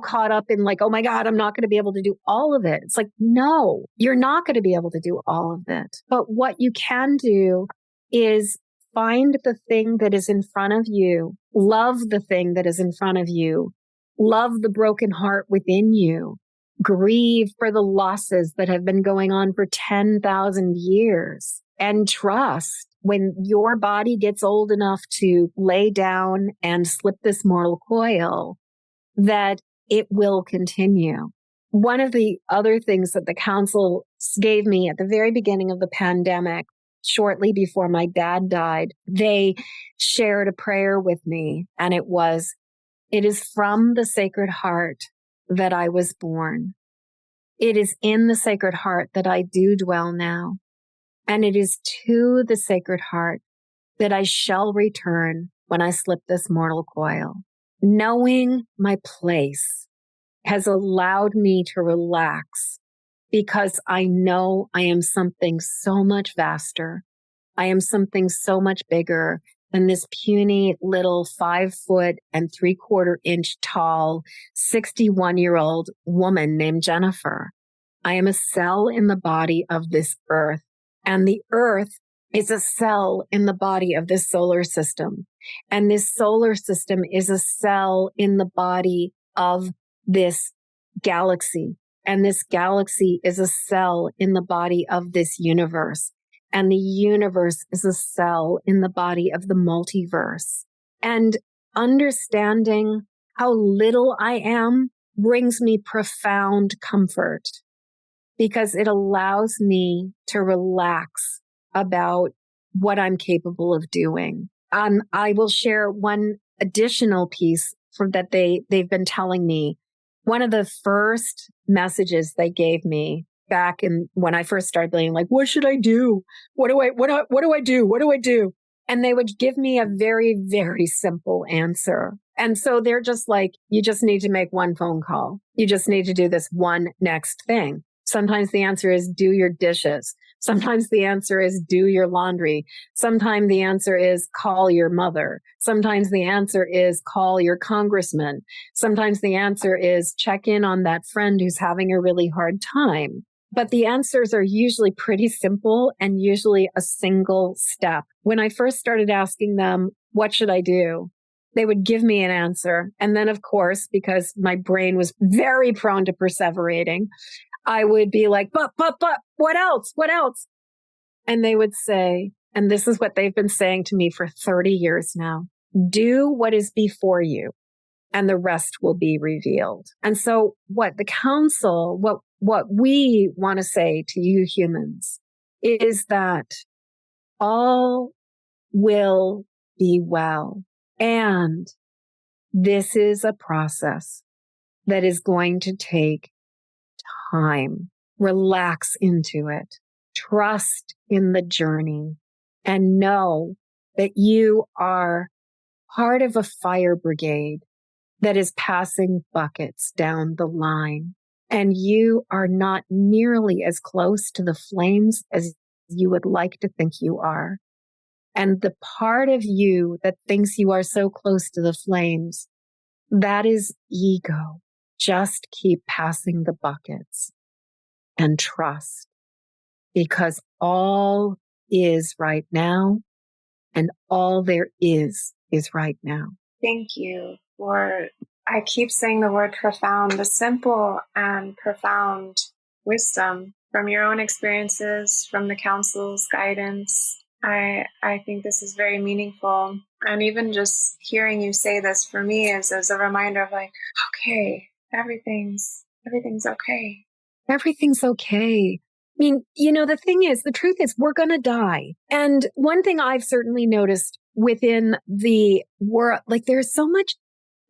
caught up in like, oh my God, I'm not going to be able to do all of it. It's like, no, you're not going to be able to do all of it. But what you can do is find the thing that is in front of you, love the thing that is in front of you, love the broken heart within you, grieve for the losses that have been going on for 10,000 years, and trust when your body gets old enough to lay down and slip this mortal coil, that it will continue. One of the other things that the council gave me at the very beginning of the pandemic, shortly before my dad died, they shared a prayer with me, and it was, "It is from the Sacred Heart that I was born. It is in the Sacred Heart that I do dwell now. And it is to the Sacred Heart that I shall return when I slip this mortal coil." Knowing my place has allowed me to relax, because I know I am something so much vaster. I am something so much bigger than this puny little 5'3/4" tall, 61-year-old woman named Jennifer. I am a cell in the body of this earth, and the earth is a cell in the body of this solar system. And this solar system is a cell in the body of this galaxy. And this galaxy is a cell in the body of this universe. And the universe is a cell in the body of the multiverse. And understanding how little I am brings me profound comfort, because it allows me to relax about what I'm capable of doing. I will share one additional piece that they've been telling me. One of the first messages they gave me back when I first started being like, what should I do? What do I do? What do I do? And they would give me a very, very simple answer. And so they're just like, you just need to make one phone call. You just need to do this one next thing. Sometimes the answer is do your dishes. Sometimes the answer is do your laundry. Sometimes the answer is call your mother. Sometimes the answer is call your congressman. Sometimes the answer is check in on that friend who's having a really hard time. But the answers are usually pretty simple and usually a single step. When I first started asking them, what should I do? They would give me an answer. And then, of course, because my brain was very prone to perseverating, I would be like, but, what else? What else? And they would say, and this is what they've been saying to me for 30 years now, do what is before you and the rest will be revealed. And so what the council, what we want to say to you humans is that all will be well. And this is a process that is going to take time. Relax into it. Trust in the journey and know that you are part of a fire brigade that is passing buckets down the line. And you are not nearly as close to the flames as you would like to think you are. And the part of you that thinks you are so close to the flames, that is ego. Just keep passing the buckets and trust, because all is right now and all there is right now. Thank you for, I keep saying the word profound, the simple and profound wisdom from your own experiences, from the council's guidance. I think this is very meaningful. And even just hearing you say this for me is as a reminder of like, okay, everything's okay. Everything's okay. I mean, the truth is we're going to die. And one thing I've certainly noticed within the world, like there's so much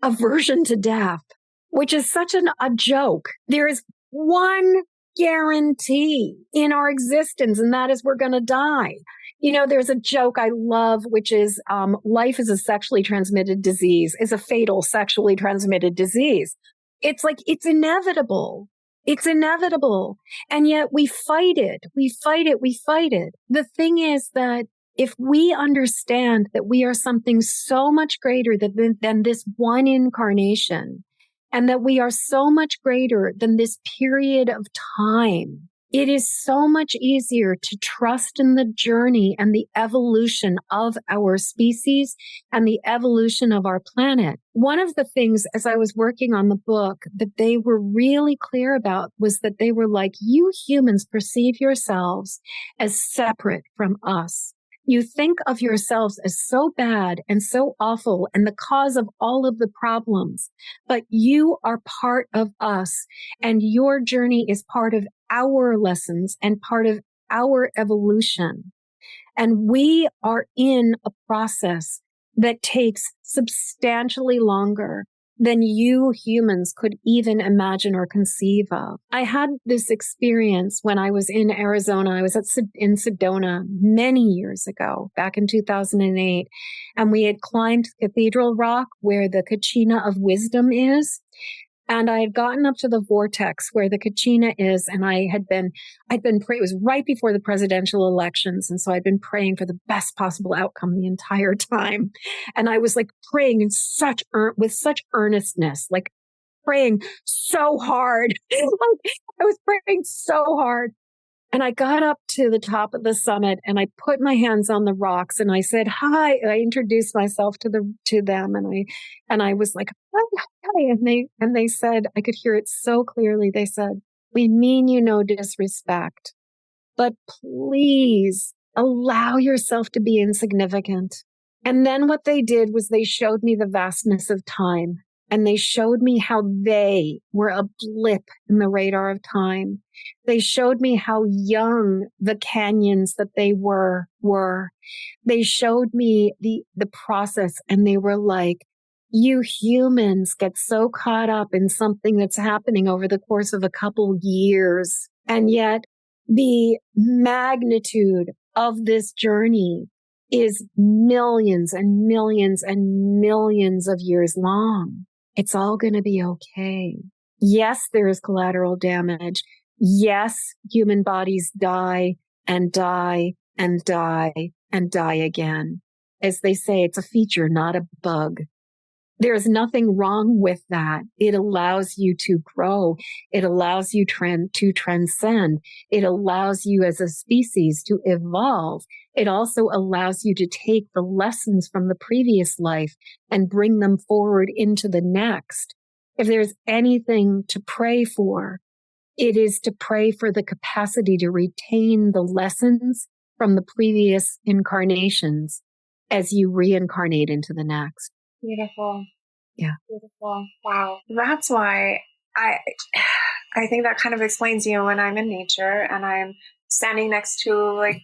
aversion to death, which is such a joke. There is one guarantee in our existence, and that is we're going to die. There's a joke I love, which is life is a sexually transmitted disease, is a fatal sexually transmitted disease. It's like, it's inevitable. It's inevitable. And yet we fight it. We fight it. We fight it. The thing is that if we understand that we are something so much greater than this one incarnation, and that we are so much greater than this period of time, it is so much easier to trust in the journey and the evolution of our species and the evolution of our planet. One of the things, as I was working on the book, that they were really clear about was that they were like, you humans perceive yourselves as separate from us. You think of yourselves as so bad and so awful and the cause of all of the problems, but you are part of us, and your journey is part of our lessons and part of our evolution. And we are in a process that takes substantially longer than you humans could even imagine or conceive of. I had this experience when I was in Arizona. I was in Sedona many years ago, back in 2008, and we had climbed Cathedral Rock where the Kachina of Wisdom is. And I had gotten up to the vortex where the Kachina is, and I'd been praying. It was right before the presidential elections. And so I'd been praying for the best possible outcome the entire time. And I was like praying with such earnestness, like praying so hard. Like I was praying so hard. And I got up to the top of the summit and I put my hands on the rocks and I said, hi. And I introduced myself to them. And I was like, hi. And they said, I could hear it so clearly. They said, we mean you no disrespect, but please allow yourself to be insignificant. And then what they did was they showed me the vastness of time. And they showed me how they were a blip in the radar of time. They showed me how young the canyons that they were. They showed me the process, and they were like, you humans get so caught up in something that's happening over the course of a couple years. And yet the magnitude of this journey is millions and millions and millions of years long. It's all going to be okay. Yes, there is collateral damage. Yes, human bodies die and die and die and die again. As they say, it's a feature, not a bug. There's nothing wrong with that. It allows you to grow. It allows you to transcend. It allows you as a species to evolve. It also allows you to take the lessons from the previous life and bring them forward into the next. If there's anything to pray for, it is to pray for the capacity to retain the lessons from the previous incarnations as you reincarnate into the next. Beautiful. Yeah. Beautiful. Wow. That's why I think that kind of explains, when I'm in nature and I'm standing next to like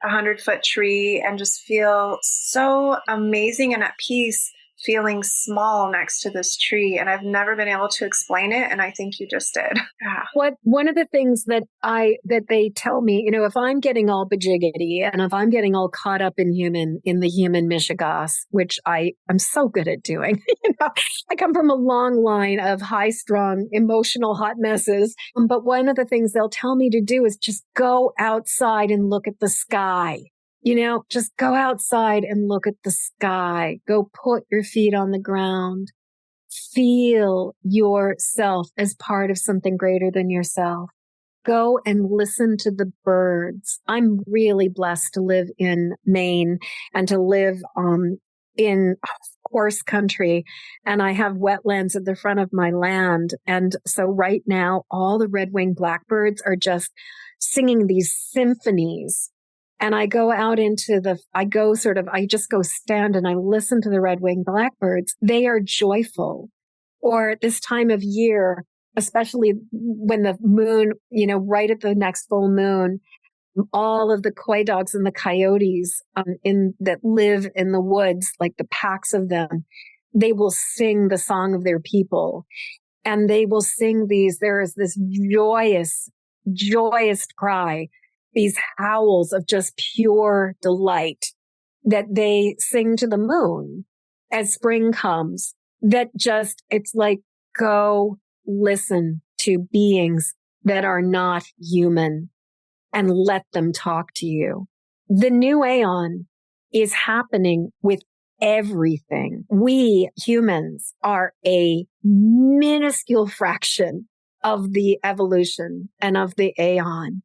100-foot tree and just feel so amazing and at peace, feeling small next to this tree. And I've never been able to explain it. And I think you just did. Yeah. One of the things that they tell me, if I'm getting all bajiggity and if I'm getting all caught up in the human mishigas, which I'm so good at doing, I come from a long line of high strung, emotional hot messes. But one of the things they'll tell me to do is just go outside and look at the sky. Just go outside and look at the sky. Go put your feet on the ground. Feel yourself as part of something greater than yourself. Go and listen to the birds. I'm really blessed to live in Maine and to live in horse country, and I have wetlands at the front of my land. And so right now, all the red-winged blackbirds are just singing these symphonies. And I go out I just go stand and I listen to the red-winged blackbirds. They are joyful. Or this time of year, especially when the moon, right at the next full moon, all of the coy dogs and the coyotes that live in the woods, like the packs of them, they will sing the song of their people. And they will sing there is this joyous, joyous cry, these howls of just pure delight that they sing to the moon as spring comes. It's like, go listen to beings that are not human and let them talk to you. The new aeon is happening with everything. We humans are a minuscule fraction of the evolution and of the aeon.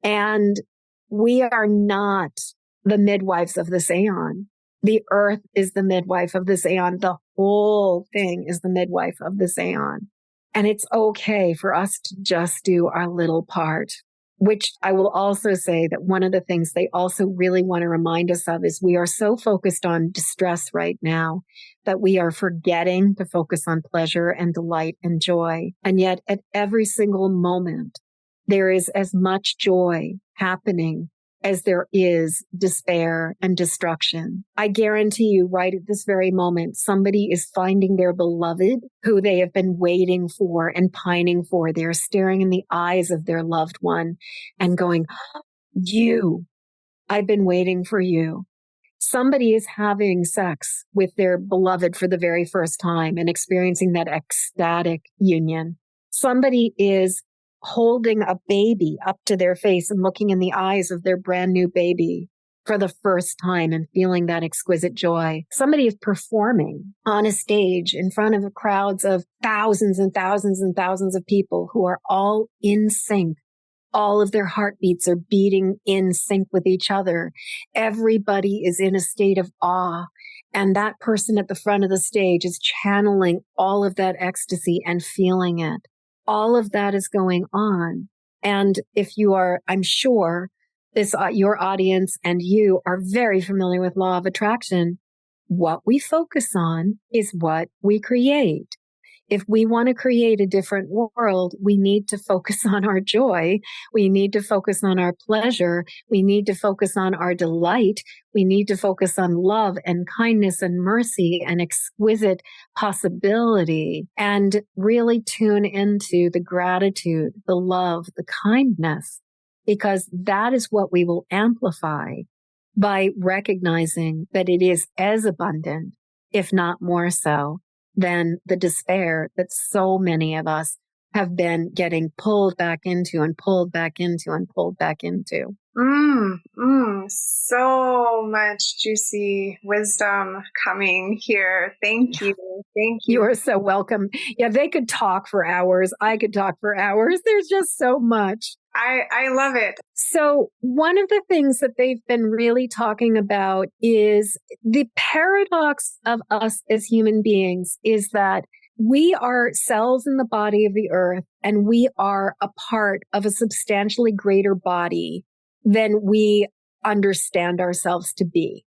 And we are not the midwives of this aeon. The earth is the midwife of this aeon. The whole thing is the midwife of this aeon. And it's okay for us to just do our little part. Which I will also say that one of the things they also really want to remind us of is we are so focused on distress right now that we are forgetting to focus on pleasure and delight and joy. And yet at every single moment, there is as much joy happening as there is despair and destruction. I guarantee you right at this very moment, somebody is finding their beloved who they have been waiting for and pining for. They're staring in the eyes of their loved one and going, I've been waiting for you. Somebody is having sex with their beloved for the very first time and experiencing that ecstatic union. Somebody is holding a baby up to their face and looking in the eyes of their brand new baby for the first time and feeling that exquisite joy. Somebody is performing on a stage in front of crowds of thousands and thousands and thousands of people who are all in sync. All of their heartbeats are beating in sync with each other. Everybody is in a state of awe. And that person at the front of the stage is channeling all of that ecstasy and feeling it. All of that is going on. And if you are, I'm sure your audience and you are very familiar with law of attraction. What we focus on is what we create. If we want to create a different world, we need to focus on our joy. We need to focus on our pleasure. We need to focus on our delight. We need to focus on love and kindness and mercy and exquisite possibility and really tune into the gratitude, the love, the kindness, because that is what we will amplify by recognizing that it is as abundant, if not more so, than the despair that so many of us have been getting pulled back into and pulled back into and pulled back into. So much juicy wisdom coming here. Thank you. Thank you. You are so welcome. Yeah, they could talk for hours. I could talk for hours. There's just so much. I love it. So one of the things that they've been really talking about is the paradox of us as human beings is that we are cells in the body of the earth and we are a part of a substantially greater body than we understand ourselves to be.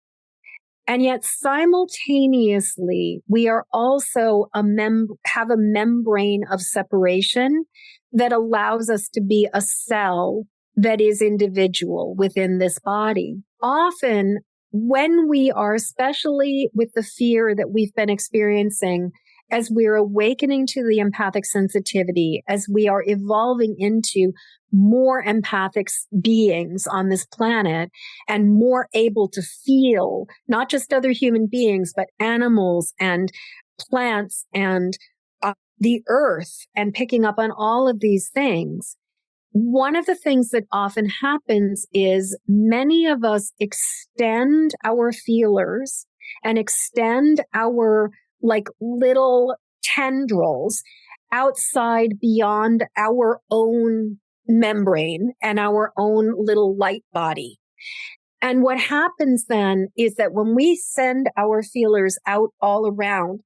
And yet simultaneously, we are also have a membrane of separation that allows us to be a cell that is individual within this body. Often when we are, especially with the fear that we've been experiencing, as we're awakening to the empathic sensitivity, as we are evolving into more empathic beings on this planet and more able to feel not just other human beings, but animals and plants and the earth and picking up on all of these things. One of the things that often happens is many of us extend our feelers and extend our like little tendrils outside beyond our own membrane and our own little light body. And what happens then is that when we send our feelers out all around,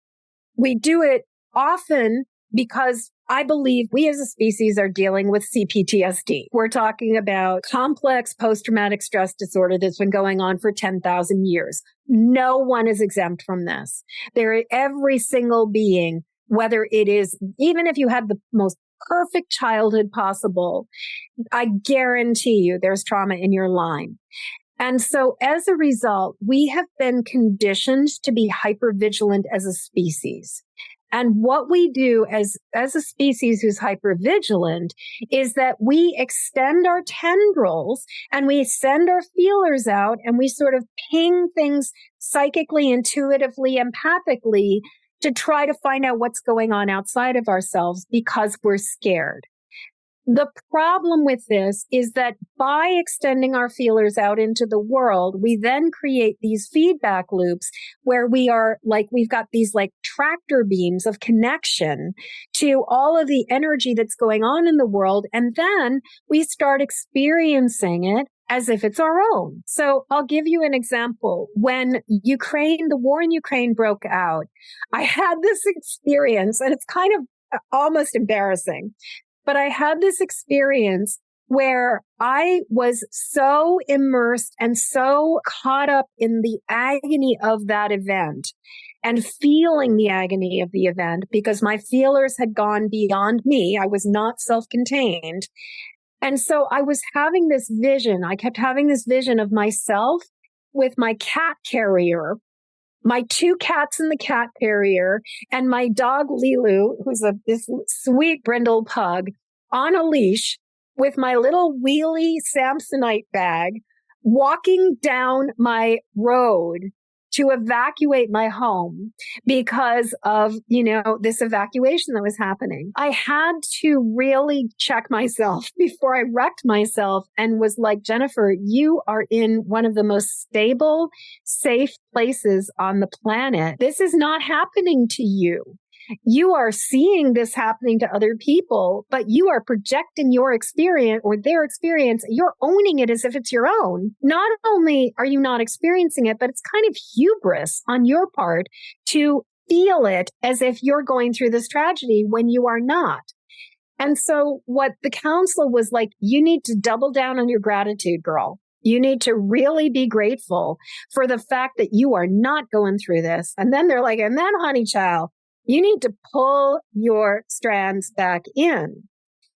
we do it often because I believe we as a species are dealing with CPTSD. We're talking about complex post-traumatic stress disorder that's been going on for 10,000 years. No one is exempt from this. Every single being whether it is, even if you had the most perfect childhood possible, I guarantee you there's trauma in your line. And so as a result, we have been conditioned to be hypervigilant as a species. And what we do as a species who's hypervigilant is that we extend our tendrils and we send our feelers out and we sort of ping things psychically, intuitively, empathically to try to find out what's going on outside of ourselves because we're scared. The problem with this is that by extending our feelers out into the world, we then create these feedback loops where we are like, we've got these like tractor beams of connection to all of the energy that's going on in the world. And then we start experiencing it as if it's our own. So I'll give you an example. When the war in Ukraine broke out, I had this experience, and it's kind of almost embarrassing. But I had this experience where I was so immersed and so caught up in the agony of that event and feeling the agony of the event because my feelers had gone beyond me. I was not self-contained. And so I was having this vision. I kept having this vision of myself with my cat carrier, my 2 cats in the cat carrier, and my dog Lilu, who's this sweet brindle pug, on a leash with my little wheelie Samsonite bag, walking down my road to evacuate my home because of, this evacuation that was happening. I had to really check myself before I wrecked myself and was like, Jennifer, you are in one of the most stable, safe places on the planet. This is not happening to you. You are seeing this happening to other people, but you are projecting your experience or their experience. You're owning it as if it's your own. Not only are you not experiencing it, but it's kind of hubris on your part to feel it as if you're going through this tragedy when you are not. And so what the counsel was like, you need to double down on your gratitude, girl. You need to really be grateful for the fact that you are not going through this. And then they're like, and then honey child, you need to pull your strands back in,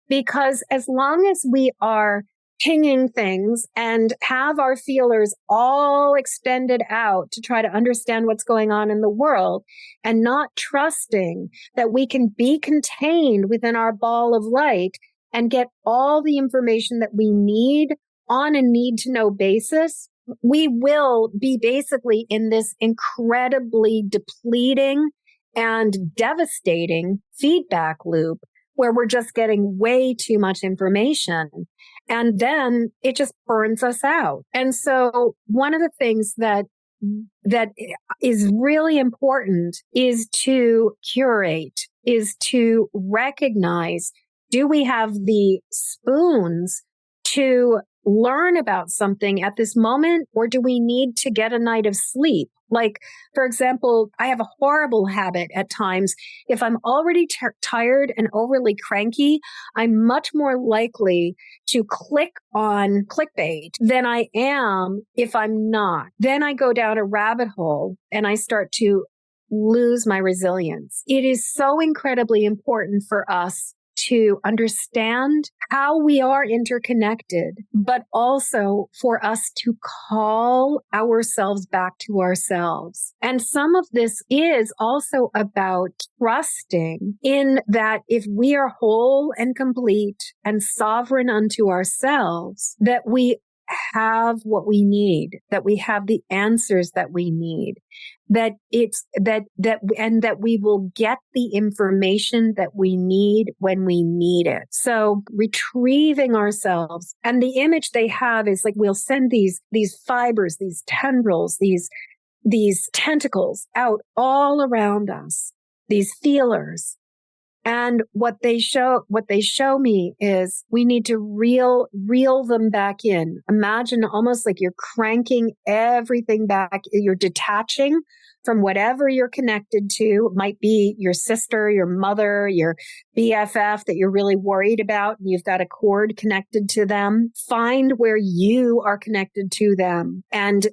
because as long as we are pinging things and have our feelers all extended out to try to understand what's going on in the world and not trusting that we can be contained within our ball of light and get all the information that we need on a need to know basis, we will be basically in this incredibly depleting and devastating feedback loop where we're just getting way too much information. And then it just burns us out. And so one of the things that is really important is to curate, is to recognize, do we have the spoons to learn about something at this moment, or do we need to get a night of sleep? Like, for example, I have a horrible habit at times. If I'm already tired and overly cranky, I'm much more likely to click on clickbait than I am if I'm not. Then I go down a rabbit hole and I start to lose my resilience. It is so incredibly important for us to understand how we are interconnected, but also for us to call ourselves back to ourselves. And some of this is also about trusting in that if we are whole and complete and sovereign unto ourselves, that we have what we need, that we have the answers that we need, that we will get the information that we need when we need it. So retrieving ourselves, and the image they have is like, we'll send these fibers, these tendrils, these tentacles out all around us, these feelers. And what they show me is we need to reel them back in. Imagine almost like you're cranking everything back. You're detaching from whatever you're connected to. It might be your sister, your mother, your BFF that you're really worried about, and you've got a cord connected to them. Find where you are connected to them and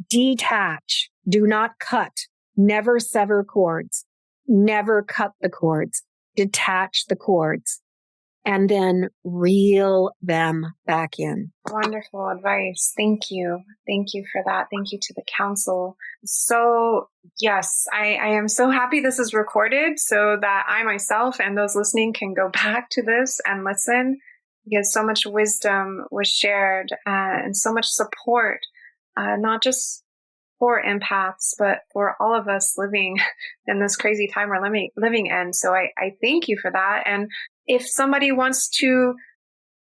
detach. Do not cut. Never sever cords. never cut the cords, detach the cords, and then reel them back in. Wonderful advice. Thank you. Thank you for that. Thank you to the council. So yes, I am so happy this is recorded so that I myself and those listening can go back to this and listen, because so much wisdom was shared and so much support, not just for empaths, but for all of us living in this crazy time we're living in. So I thank you for that. And if somebody wants to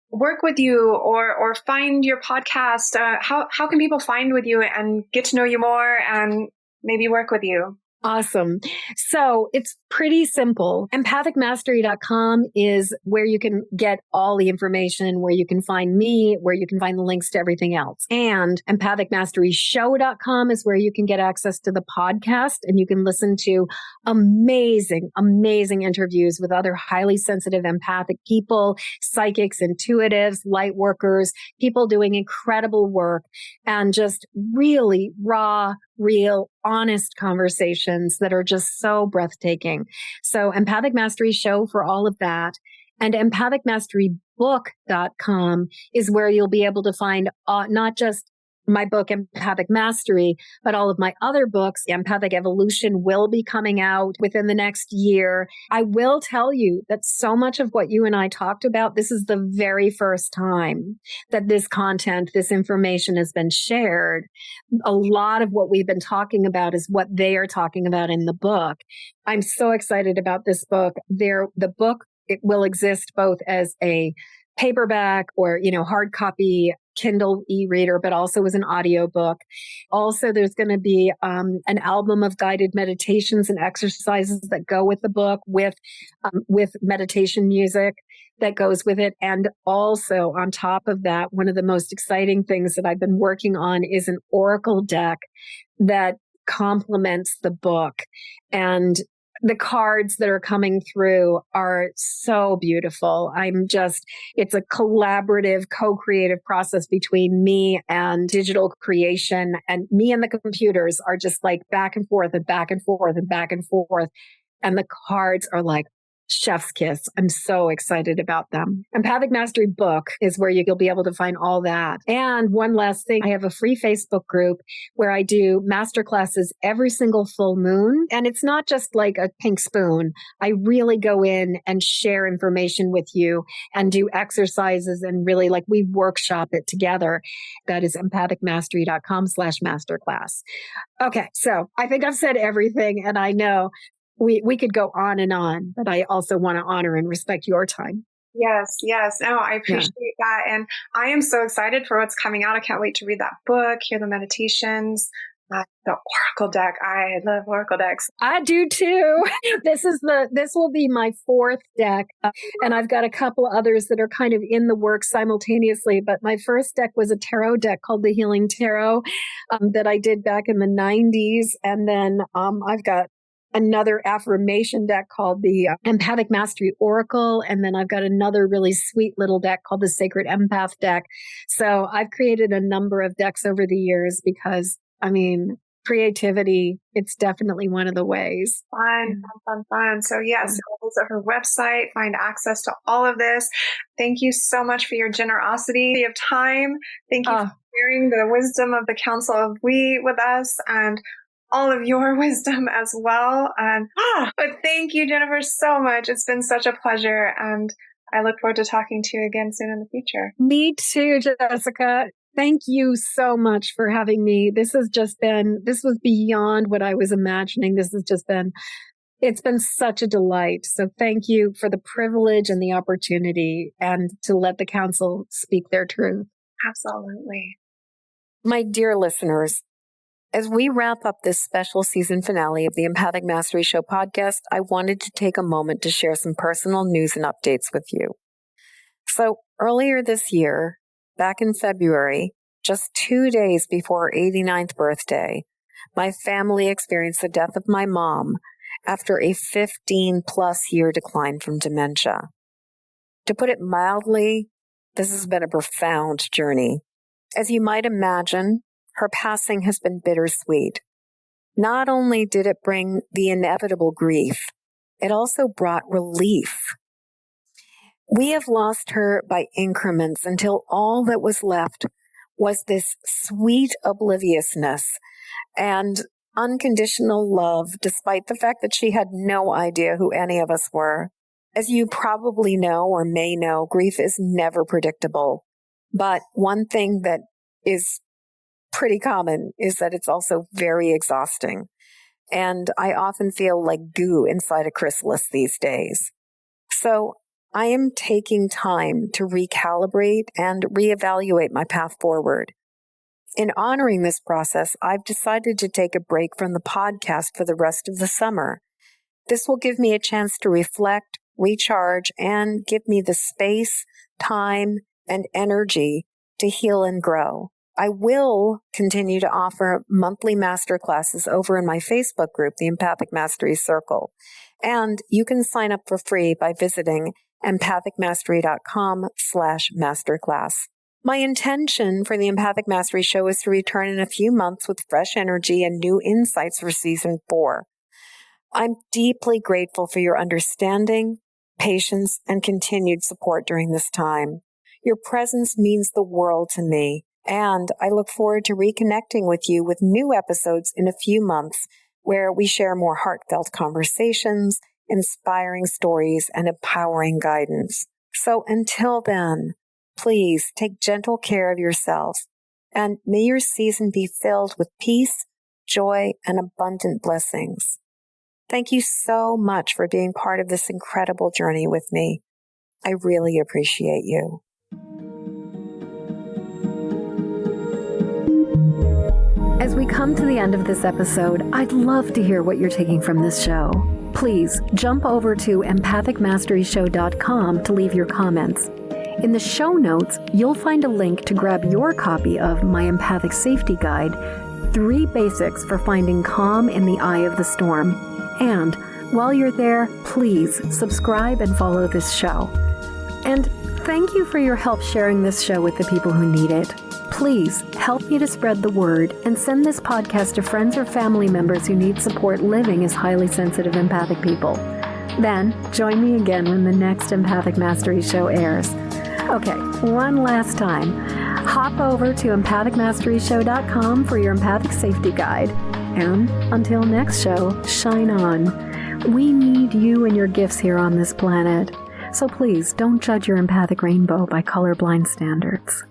work with you or find your podcast, how can people find with you and get to know you more and maybe work with you? Awesome. So it's pretty simple. Empathicmastery.com is where you can get all the information, where you can find me, where you can find the links to everything else. And empathicmasteryshow.com is where you can get access to the podcast and you can listen to amazing, amazing interviews with other highly sensitive empathic people, psychics, intuitives, light workers, people doing incredible work, and just really raw, real, honest conversations that are just so breathtaking. So Empathic Mastery Show for all of that. And empathicmasterybook.com is where you'll be able to find not just my book, Empathic Mastery, but all of my other books. Empathic Evolution will be coming out within the next year. I will tell you that so much of what you and I talked about, this is the very first time that this content, this information has been shared. A lot of what we've been talking about is what they are talking about in the book. I'm so excited about this book. The book, it will exist both as a paperback or, hard copy Kindle e-reader, but also as an audiobook. Also, there's going to be an album of guided meditations and exercises that go with the book with meditation music that goes with it. And also on top of that, one of the most exciting things that I've been working on is an oracle deck that complements the book. And the cards that are coming through are so beautiful. It's a collaborative, co-creative process between me and digital creation, and me and the computers are just like back and forth and back and forth and back and forth. And the cards are like chef's kiss. I'm so excited about them. Empathic Mastery Book is where you'll be able to find all that. And one last thing, I have a free Facebook group where I do masterclasses every single full moon. And it's not just like a pink spoon. I really go in and share information with you and do exercises and really we workshop it together. That is empathicmastery.com/masterclass. Okay. So I think I've said everything, and I know we could go on and on, but I also want to honor and respect your time. Yes. No, I appreciate that. And I am so excited for what's coming out. I can't wait to read that book, hear the meditations, the oracle deck. I love oracle decks. I do too. This will be my fourth deck. And I've got a couple others that are kind of in the works simultaneously. But my first deck was a tarot deck called the Healing Tarot that I did back in the 90s. And then I've got another affirmation deck called the Empathic Mastery Oracle. And then I've got another really sweet little deck called the Sacred Empath deck. So I've created a number of decks over the years because, creativity, it's definitely one of the ways. Fun. So yes, visit her website, find access to all of this. Thank you so much for your generosity of time. Thank you for sharing the wisdom of the Council of We with us and all of your wisdom as well. But thank you, Jennifer, so much. It's been such a pleasure. And I look forward to talking to you again soon in the future. Me too, Jessica. Thank you so much for having me. This was beyond what I was imagining. It's been such a delight. So thank you for the privilege and the opportunity and to let the council speak their truth. Absolutely. My dear listeners, as we wrap up this special season finale of the Empathic Mastery Show podcast, I wanted to take a moment to share some personal news and updates with you. So earlier this year, back in February, just 2 days before her 89th birthday, my family experienced the death of my mom after a 15-plus year decline from dementia. To put it mildly, this has been a profound journey. As you might imagine, her passing has been bittersweet. Not only did it bring the inevitable grief, it also brought relief. We have lost her by increments until all that was left was this sweet obliviousness and unconditional love, despite the fact that she had no idea who any of us were. As you probably know or may know, grief is never predictable. But one thing that is pretty common is that it's also very exhausting. And I often feel like goo inside a chrysalis these days. So I am taking time to recalibrate and reevaluate my path forward. In honoring this process, I've decided to take a break from the podcast for the rest of the summer. This will give me a chance to reflect, recharge, and give me the space, time, and energy to heal and grow. I will continue to offer monthly masterclasses over in my Facebook group, the Empathic Mastery Circle. And you can sign up for free by visiting empathicmastery.com/masterclass. My intention for the Empathic Mastery Show is to return in a few months with fresh energy and new insights for Season 4. I'm deeply grateful for your understanding, patience, and continued support during this time. Your presence means the world to me, and I look forward to reconnecting with you with new episodes in a few months where we share more heartfelt conversations, inspiring stories, and empowering guidance. So until then, please take gentle care of yourselves, and may your season be filled with peace, joy, and abundant blessings. Thank you so much for being part of this incredible journey with me. I really appreciate you. As we come to the end of this episode, I'd love to hear what you're taking from this show. Please jump over to empathicmasteryshow.com to leave your comments. In the show notes, you'll find a link to grab your copy of my Empathic Safety Guide, 3 Basics for Finding Calm in the Eye of the Storm. And while you're there, please subscribe and follow this show. And thank you for your help sharing this show with the people who need it. Please help me to spread the word and send this podcast to friends or family members who need support living as highly sensitive empathic people. Then join me again when the next Empathic Mastery Show airs. Okay, one last time. Hop over to empathicmasteryshow.com for your Empathic Safety Guide. And until next show, shine on. We need you and your gifts here on this planet. So please don't judge your empathic rainbow by colorblind standards.